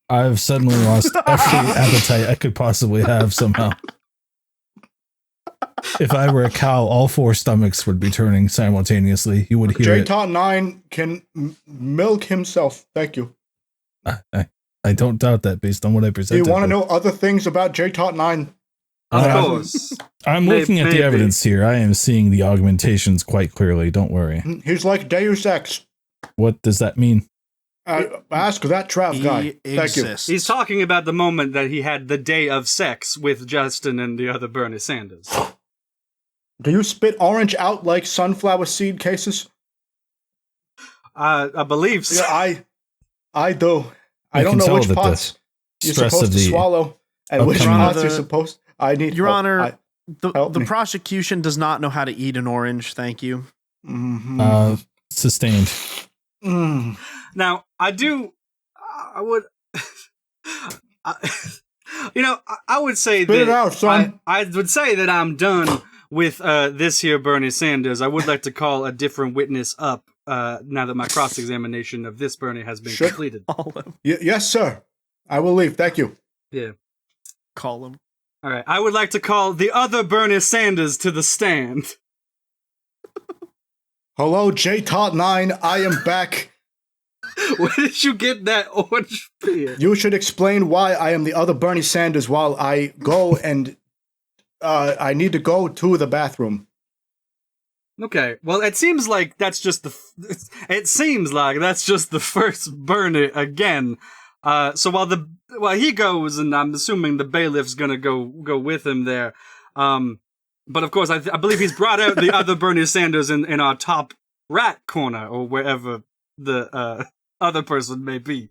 I've suddenly lost every appetite I could possibly have somehow. If I were a cow, all four stomachs would be turning simultaneously. You would hear J-Tot9 can milk himself. Thank you. I don't doubt that based on what I presented. Do you want to know other things about J-Tot9? Of course. I'm looking at the evidence here. I am seeing the augmentations quite clearly. Don't worry. He's like Deus Ex. What does that mean? Ask that Trav guy. Thank you. He's talking about the moment that he had the day of sex with Justin and the other Bernie Sanders. Do you spit orange out like sunflower seed cases? I believe so. Yeah, I do. I don't know which pots you're supposed to swallow and which pots you're supposed. I need Your Honor. The prosecution does not know how to eat an orange. Thank you. Mm-hmm. Sustained. Now I would. I would say Spit that it out, son. I would say that I'm done with this here Bernie Sanders. I would like to call a different witness up. Now that my cross-examination of this Bernie has been completed. Yes, sir. I will leave. Thank you. Yeah. Call him. All right. I would like to call the other Bernie Sanders to the stand. Hello, J-Tot9. I am back. Where did you get that orange beard? You should explain why I am the other Bernie Sanders while I go and I need to go to the bathroom. Okay, well, it seems like that's just the first Bernie again. So while he goes, and I'm assuming the bailiff's gonna go with him there. But of course, I believe he's brought out the other Bernie Sanders in our top rat corner or wherever the other person may be.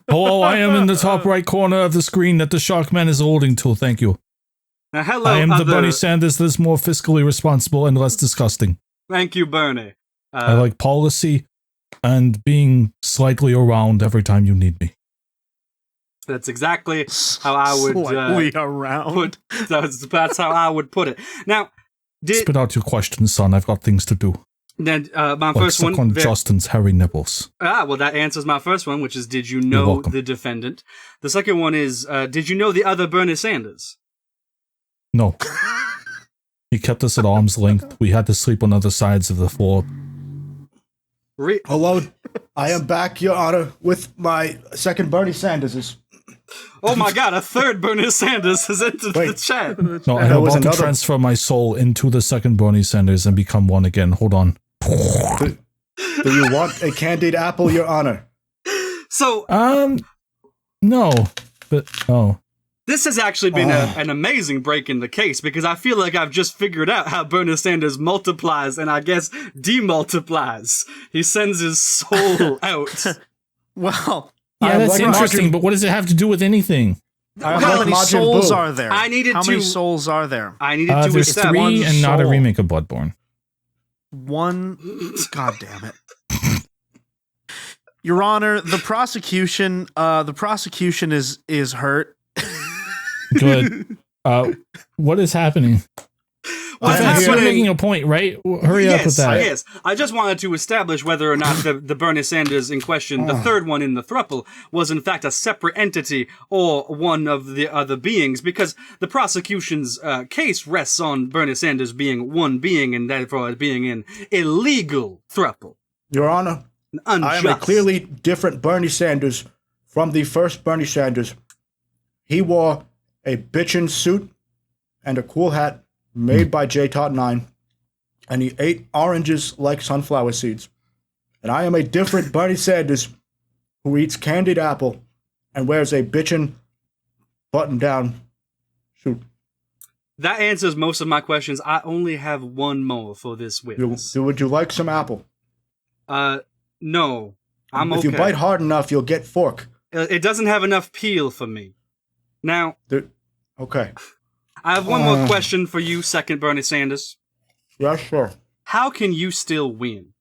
Hello, I am in the top right corner of the screen that the Sharkman is holding to. Thank you. Now, hello, I am the Bernie Sanders that is more fiscally responsible and less disgusting. Thank you, Bernie. I like policy and being slightly around every time you need me. That's exactly how I would that's how I would put it. Now, spit out your questions, son. I've got things to do. Then my first one on Justin's hairy nipples. Well, that answers my first one, which is, did you know the defendant? The second one is, did you know the other Bernie Sanders? No. He kept us at arm's length. We had to sleep on other sides of the floor. Hello, I am back, Your Honor, with my second Bernie Sanders. Oh my God, a third Bernie Sanders has entered the chat. No, I'm about to transfer my soul into the second Bernie Sanders and become one again. Hold on. Do you want a candied apple, Your Honor? So, no, but this has actually been an amazing break in the case, because I feel like I've just figured out how Bernie Sanders multiplies and I guess demultiplies. He sends his soul out. Well, yeah, that's interesting, but what does it have to do with anything? How many souls are there? How many souls are there? I needed to there's establish 3 and not a remake of Bloodborne. One. God damn it. Your Honor, the prosecution is hurt. Good. What is happening? You're making a point, right? Hurry up with that. Yes, I just wanted to establish whether or not the Bernie Sanders in question, the third one in the throuple, was in fact a separate entity or one of the other beings, because the prosecution's case rests on Bernie Sanders being one being and therefore being an illegal throuple. Your Honor, I am a clearly different Bernie Sanders from the first Bernie Sanders. He wore a bitchin' suit and a cool hat made by J-Tot9, and he ate oranges like sunflower seeds. And I am a different Bernie Sanders who eats candied apple and wears a bitchin' button-down suit. That answers most of my questions. I only have one more for this witness. Would you like some apple? No. I'm okay. If you bite hard enough, you'll get fork. It doesn't have enough peel for me. Now... Okay. I have one more question for you, second Bernie Sanders. Yes, sir. How can you still win?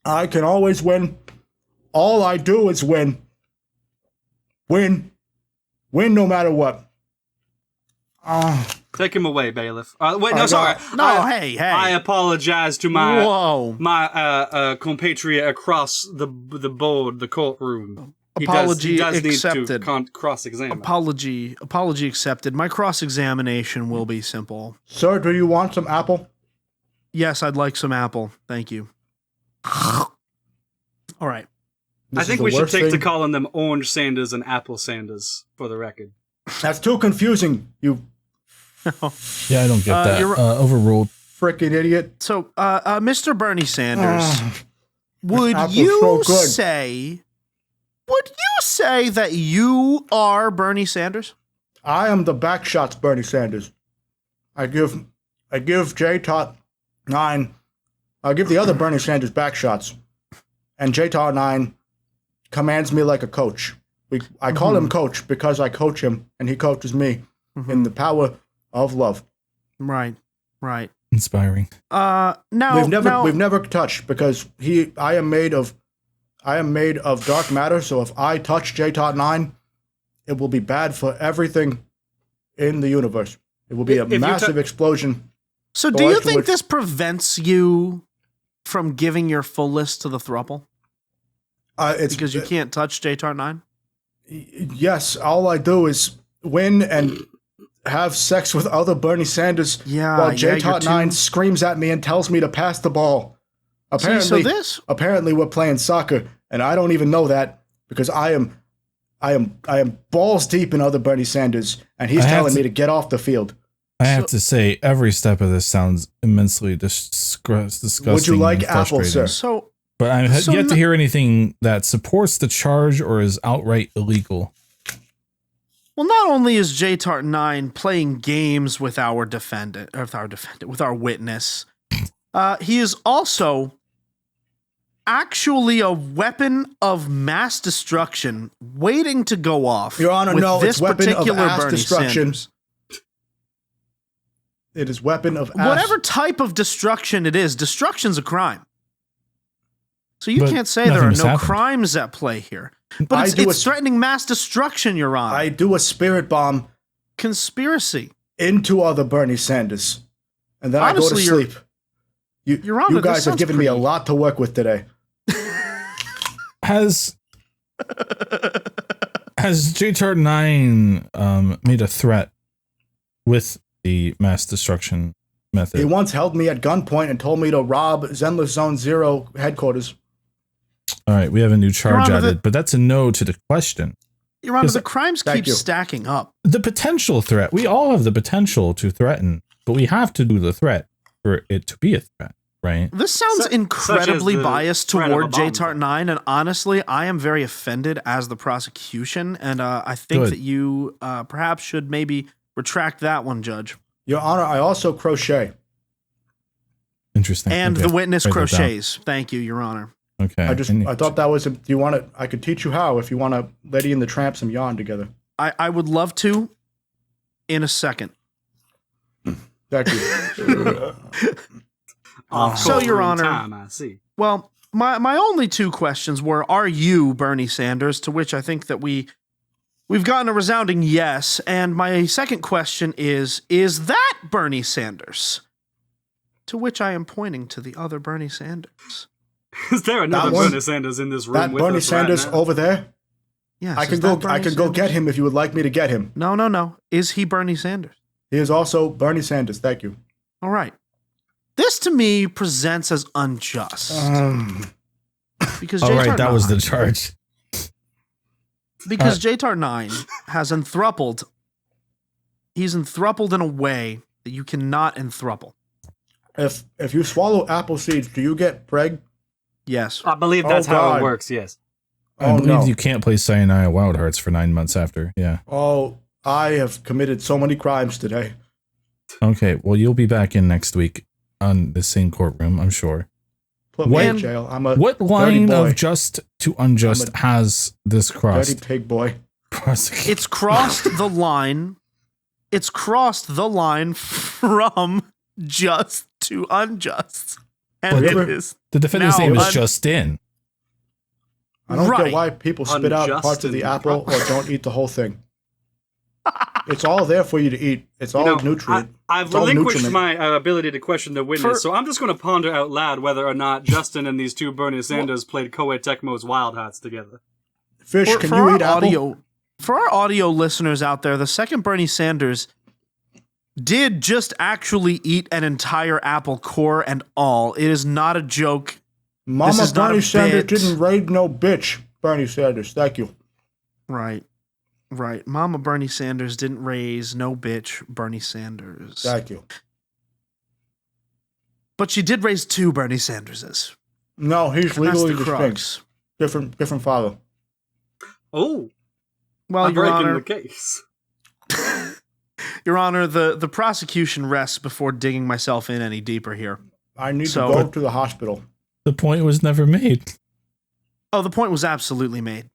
I can always win. All I do is win. Win no matter what. Take him away, bailiff. Wait, no, sorry. Hey. I apologize to my compatriot across the board, the courtroom. Apology he does accepted. Need to cross-examine. Apology accepted. My cross-examination will be simple. Sir, do you want some apple? Yes, I'd like some apple. Thank you. All right. I think we should take to calling them Orange Sanders and Apple Sanders, for the record. That's too confusing, you... Yeah, I don't get that. Overruled. Frickin' idiot. So, Mr. Bernie Sanders, would you say that you are Bernie Sanders? I am the backshots Bernie Sanders. I give J-Tot9, I give the other Bernie Sanders backshots, and J-Tot9 commands me like a coach. I call him coach because I coach him, and he coaches me in the power of love. Right. Inspiring. We've never touched because I am made of dark matter, so if I touch J-Tot9, it will be bad for everything in the universe. It will be a massive explosion. So do you think this prevents you from giving your full list to the throuple? It's because you can't touch J-Tot9? Yes, all I do is win and have sex with other Bernie Sanders while J-Tot9 screams at me and tells me to pass the ball. Apparently we're playing soccer, and I don't even know that because I am balls deep in other Bernie Sanders, and he's telling me to get off the field. I have to say, every step of this sounds immensely disgusting. Would you like apple, sir? But I have yet to hear anything that supports the charge or is outright illegal. Well, not only is J-Tot9 playing games with our witness, he is also actually a weapon of mass destruction waiting to go off. Your Honor, with no, this it's weapon of particular mass Bernie destruction. Sanders. It is weapon of whatever type of destruction it is. Destruction's a crime. So you can't say there are no crimes at play here. But it's threatening mass destruction, Your Honor. I do a spirit bomb. Conspiracy. Into other Bernie Sanders. And then honestly, I go to sleep. Your Honor, you guys have given me a lot to work with today. Has J-Tot9 made a threat with the mass destruction method? He once held me at gunpoint and told me to rob Zenless Zone Zero headquarters. All right, we have a new charge added, but that's a no to the question. Your Honor, the crimes keep stacking up. The potential threat. We all have the potential to threaten, but we have to do the threat for it to be a threat, right? This sounds incredibly biased toward J-Tot9, and honestly, I am very offended as the prosecution, and I think that you perhaps should maybe retract that one, Judge. Your Honor, I also crochet. Interesting. And the witness crochets. Thank you, Your Honor. Okay. I thought that was. Do you want to? I could teach you how if you want to. Lady and the Tramp some yarn together. I would love to. In a second. Thank you. So, Your Honor. I see. Well, my only two questions were: are you Bernie Sanders? To which I think that we We've gotten a resounding yes, and my second question is that Bernie Sanders? To which I am pointing to the other Bernie Sanders. Is there another Bernie Sanders in this room? That with Bernie us Sanders right now? over there? Yes, I can go get him if you would like me to get him. No. Is he Bernie Sanders? He is also Bernie Sanders. Thank you. All right. This to me presents as unjust. Because all right, JTAR that was 9 the charge. Because JTAR 9 has enthruppled. He's enthruppled in a way that you cannot enthrupple. If you swallow apple seeds, do you get preg? Yes. I believe that's how it works, yes. I believe you can't play Cyanide Wildhearts for 9 months after. Yeah. Oh, I have committed so many crimes today. Okay, well, you'll be back in next week on the same courtroom, I'm sure. Put me in jail. I'm a what line boy. of just to unjust has this crossed? Dirty pig boy. It's crossed the line. It's crossed the line from just to unjust. And it is. The defendant's name is Justin. I don't get why people spit out parts of the Unjustin. apple or don't eat the whole thing. It's all there for you to eat. It's all nutrient. I've relinquished my ability to question the witness, so I'm just going to ponder out loud whether or not Justin and these two Bernie Sanders played Koei Tecmo's Wildhearts together. Fish, can you eat apple? For our audio listeners out there, the second Bernie Sanders did just actually eat an entire apple core and all. It is not a joke. Mama Bernie Sanders didn't raid no bitch. Bernie Sanders, thank you. Right. Mama Bernie Sanders didn't raise no bitch Bernie Sanders. Thank you. But she did raise two Bernie Sanderses. No, he's legally distinct. Different father. Oh. Well, I'm Your breaking Honor, the case. Your Honor, the prosecution rests before digging myself in any deeper here. I need to go to the hospital. The point was never made. Oh, the point was absolutely made.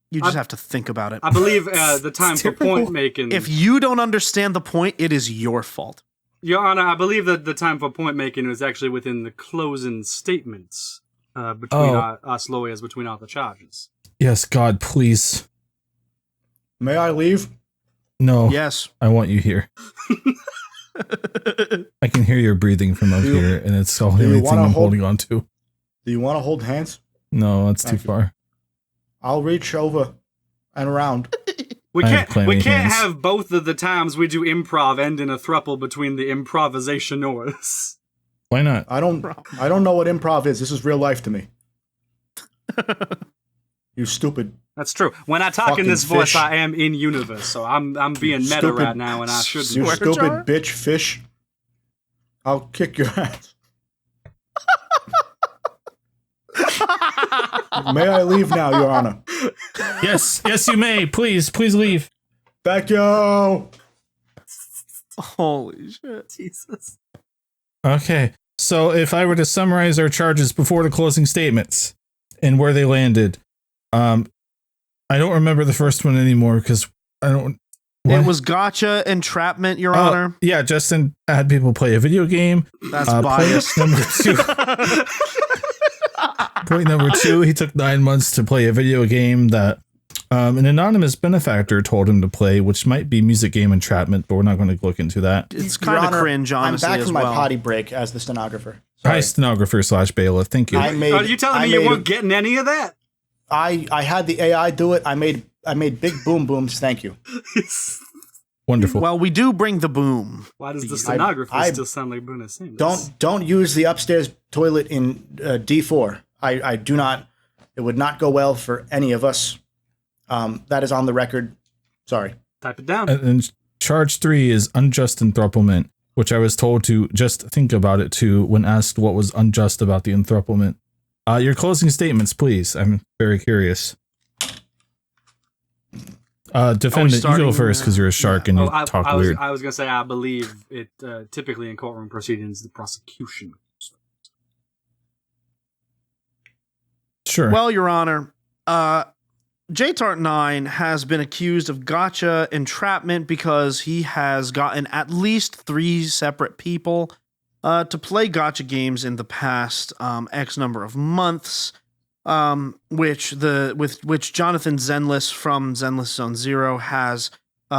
You just have to think about it. I believe the time for point making. If you don't understand the point, it is your fault. Your Honor, I believe that the time for point making was actually within the closing statements between us lawyers, between all the charges. Yes, God, please. May I leave? No. Yes. I want you here. I can hear your breathing from up here, and it's all the only thing I'm holding on to. Do you want to hold hands? No, that's too far. I'll reach over and around. We can't have both of the times we do improv end in a throuple between the improvisationers. Why not? I don't know what improv is. This is real life to me. You stupid. That's true. When I talk in this voice, I am in universe, so I'm being meta right now, and I shouldn't. You stupid bitch fish. I'll kick your ass. May I leave now, Your Honor? Yes, you may. Please leave. Thank you. Holy shit. Jesus. Okay, so if I were to summarize our charges before the closing statements and where they landed, I don't remember the first one anymore because I don't. What? It was gacha entrapment, Your Honor. Yeah, Justin had people play a video game. That's biased. Point number two, he took 9 months to play a video game that an anonymous benefactor told him to play, which might be music game entrapment, but we're not going to look into that. It's kind of cringe, honestly. I'm back from my potty break as the stenographer. Sorry. Hi, stenographer / bailiff. Thank you. Are you telling me you weren't getting any of that? I had the AI do it. I made big boom booms. Thank you. Wonderful. Well, we do bring the boom. Why does the stenographer still sound like Bruno Sanders? Don't use the upstairs toilet in D4. I do not. It would not go well for any of us. That is on the record. Sorry. Type it down. And charge 3 is unjust enthruplement, which I was told to just think about it too when asked what was unjust about the enthruplement. Your closing statements, please. I'm very curious. Defendant, you go first because you're a shark and you talk weird. I was going to say, I believe it typically in courtroom proceedings, the prosecution. Sure. Well, Your Honor, JTART 9 has been accused of gacha entrapment because he has gotten at least 3 separate people to play gacha games in the past X number of months. which Jonathan Zenless from Zenless Zone Zero has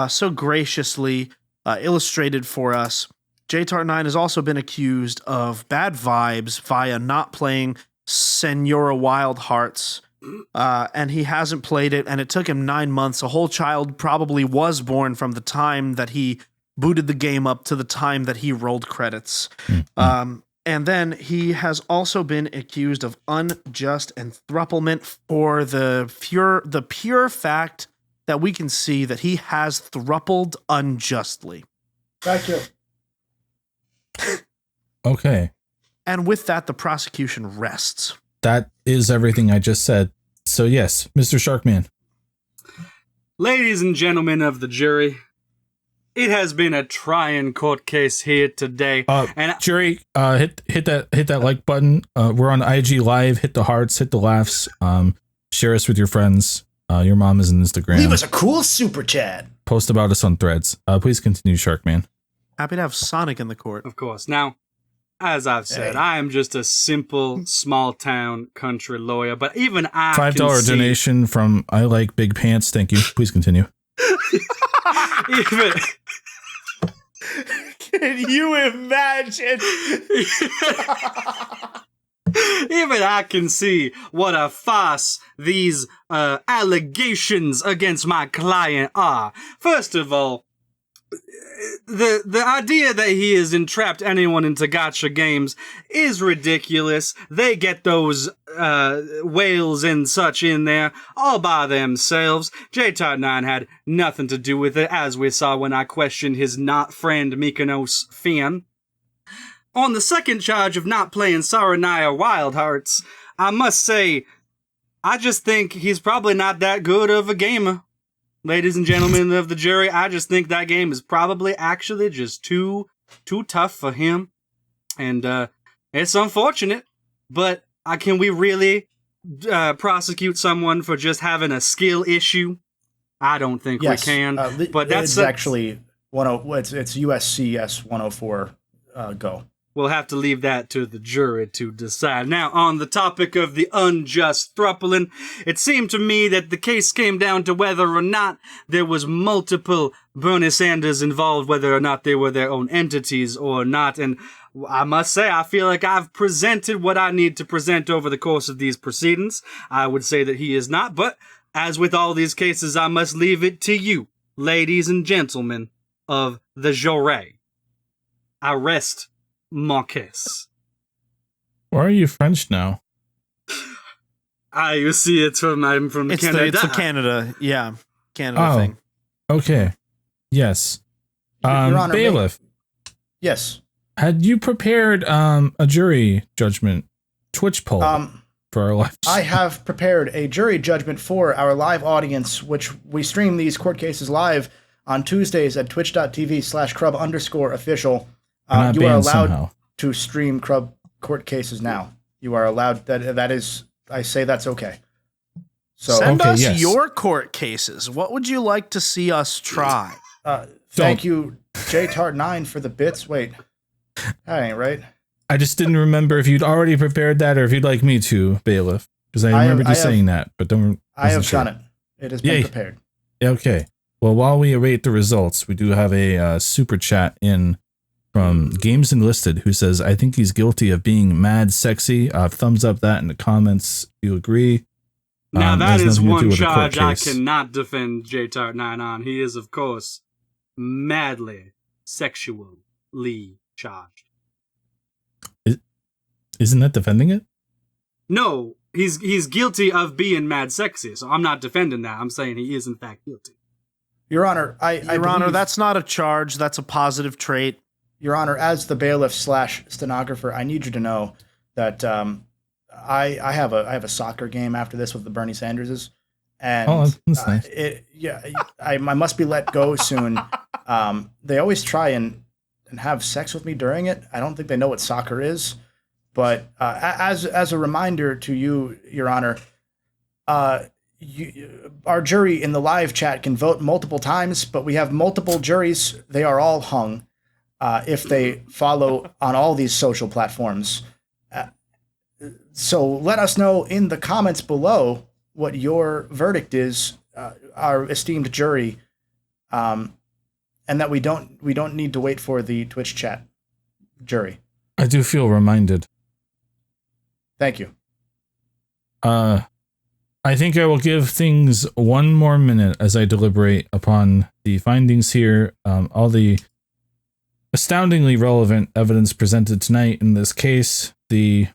so graciously illustrated for us. JTart9 has also been accused of bad vibes via not playing Senora Wildhearts, and he hasn't played it, and it took him 9 months. A whole child probably was born from the time that he booted the game up to the time that he rolled credits. And then he has also been accused of unjust enthruplement for the pure fact that we can see that he has thrupled unjustly. Thank you. Okay. And with that, the prosecution rests. That is everything I just said. So yes, Mr. Sharkman. Ladies and gentlemen of the jury, it has been a trying court case here today. And jury, hit that like button. We're on IG Live. Hit the hearts. Hit the laughs. Share us with your friends. Your mom is on Instagram. Leave us a cool super chat. Post about us on Threads. Please continue, Sharkman. Happy to have Sonic in the court. Of course. Now, as I've said, I am just a simple, small-town country lawyer, but even I $5 donation from I Like Big Pants. Thank you. Please continue. Can you imagine? Even I can see what a farce these allegations against my client are. First of all, the idea that he has entrapped anyone into gacha games is ridiculous. They get those whales and such in there all by themselves. JTart9 had nothing to do with it, as we saw when I questioned his not friend Mykonos Finn. On the second charge of not playing Saranaya Wildhearts, I must say, I just think he's probably not that good of a gamer. Ladies and gentlemen of the jury, I just think that game is probably actually just too tough for him. And it's unfortunate, but can we really prosecute someone for just having a skill issue? I don't think we can. But that's actually it's USCS 104 go. We'll have to leave that to the jury to decide. Now, on the topic of the unjust thruppling, it seemed to me that the case came down to whether or not there was multiple Bernie Sanders involved, whether or not they were their own entities or not. And I must say, I feel like I've presented what I need to present over the course of these proceedings. I would say that he is not, but as with all these cases, I must leave it to you, ladies and gentlemen of the jury. I rest Marcus. Why are you French now? You see, I'm from Canada. It's a Canada, yeah, Canada thing. Okay, yes. Your Honor, bailiff. Yes. Had you prepared a jury judgment Twitch poll for our live? I have prepared a jury judgment for our live audience, which we stream these court cases live on Tuesdays at twitch.tv/Crub_official. You are allowed to stream Crub court cases now. You are allowed. That is, I say that's okay. So send us your court cases. What would you like to see us try? Thank you, JTart9, for the bits. Wait, that ain't right. I just didn't remember if you'd already prepared that or if you'd like me to, bailiff, because I remembered you saying that, but don't. I have done it. It has been prepared. Okay. Well, while we await the results, we do have a super chat in from Games Enlisted, who says, I think he's guilty of being mad sexy. Thumbs up that in the comments. You agree? Now that is one charge I cannot defend JTart9 on. He is, of course, madly sexually charged. Isn't that defending it? No, he's guilty of being mad sexy, so I'm not defending that. I'm saying he is in fact guilty. Your Honor, Your Honor, that's not a charge. That's a positive trait. Your Honor, as the bailiff/stenographer, I need you to know that I have a soccer game after this with the Bernie Sanderses, and that's nice. I must be let go soon. They always try and have sex with me during it. I don't think they know what soccer is, but as a reminder to you, Your Honor, our jury in the live chat can vote multiple times, but we have multiple juries. They are all hung. If they follow on all these social platforms. So let us know in the comments below what your verdict is, our esteemed jury, and that we don't need to wait for the Twitch chat jury. I do feel reminded. Thank you. I think I will give things one more minute as I deliberate upon the findings here. All the astoundingly relevant evidence presented tonight in this case, the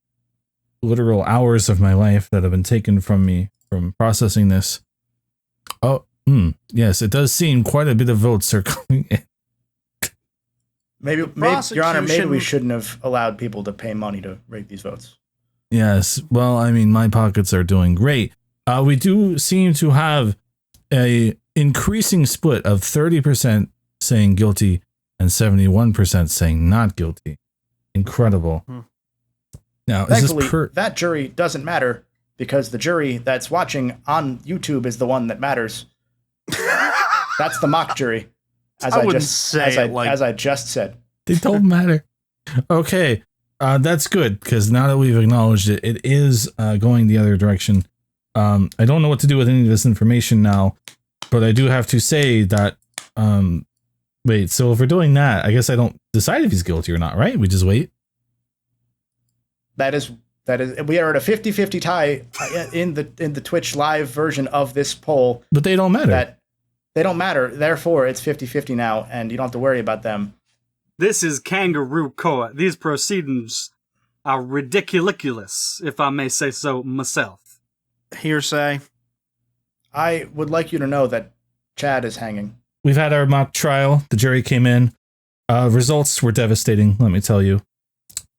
literal hours of my life that have been taken from me from processing this. Yes, it does seem quite a bit of votes are coming in. Maybe, Your Honor, maybe we shouldn't have allowed people to pay money to rate these votes. Yes, well, I mean, my pockets are doing great. We do seem to have a increasing split of 30% saying guilty and 71% saying not guilty. Incredible. Now, thankfully, that jury doesn't matter because the jury that's watching on YouTube is the one that matters. That's the mock jury. As I just said. They don't matter. Okay. That's good because now that we've acknowledged it, it is going the other direction. I don't know what to do with any of this information now, but I do have to say that, wait, so if we're doing that, I guess I don't decide if he's guilty or not, right? We just wait. That is, we are at a 50-50 tie in the Twitch live version of this poll. But they don't matter. They don't matter. Therefore, it's 50-50 now, and you don't have to worry about them. This is kangaroo court. These proceedings are ridiculous, if I may say so myself. Hearsay. I would like you to know that Chad is hanging. We've had our mock trial. The jury came in. Results were devastating, let me tell you.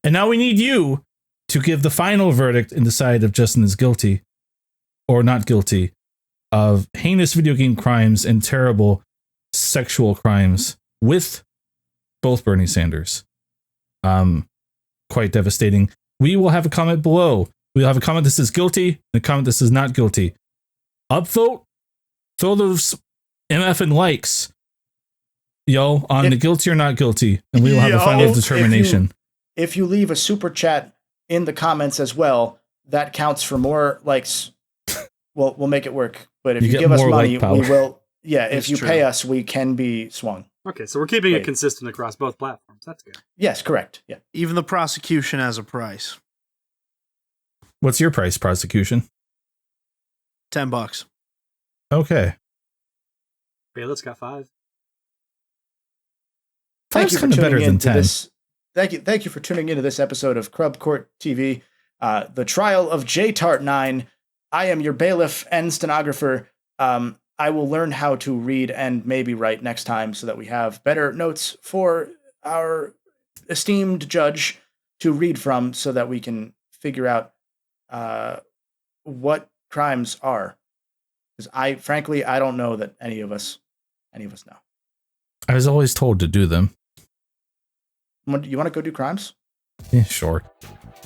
And now we need you to give the final verdict and decide if Justin is guilty or not guilty of heinous video game crimes and terrible sexual crimes with both Bernie Sanders. Quite devastating. We will have a comment below. We'll have a comment that says guilty and a comment that says not guilty. Upvote, throw those MF and likes, on the guilty or not guilty, and we will have a final determination. If you leave a super chat in the comments as well, that counts for more likes. We'll make it work. But if you give us money, we will. Yeah, if you pay us, we can be swung. Okay, so we're keeping it consistent across both platforms. That's good. Yes, correct. Yeah. Even the prosecution has a price. What's your price, prosecution? $10. Okay. Bailiff's got 5. Thank you for tuning in to this. Thank you for tuning into this episode of Crub Court TV, the trial of J-Tart 9. I am your bailiff and stenographer. I will learn how to read and maybe write next time so that we have better notes for our esteemed judge to read from so that we can figure out what crimes are. Because I don't know that any of us know. I was always told to do them. You want to go do crimes? Yeah, sure.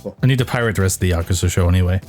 Cool. I need to pirate the rest of the Yakuza show anyway.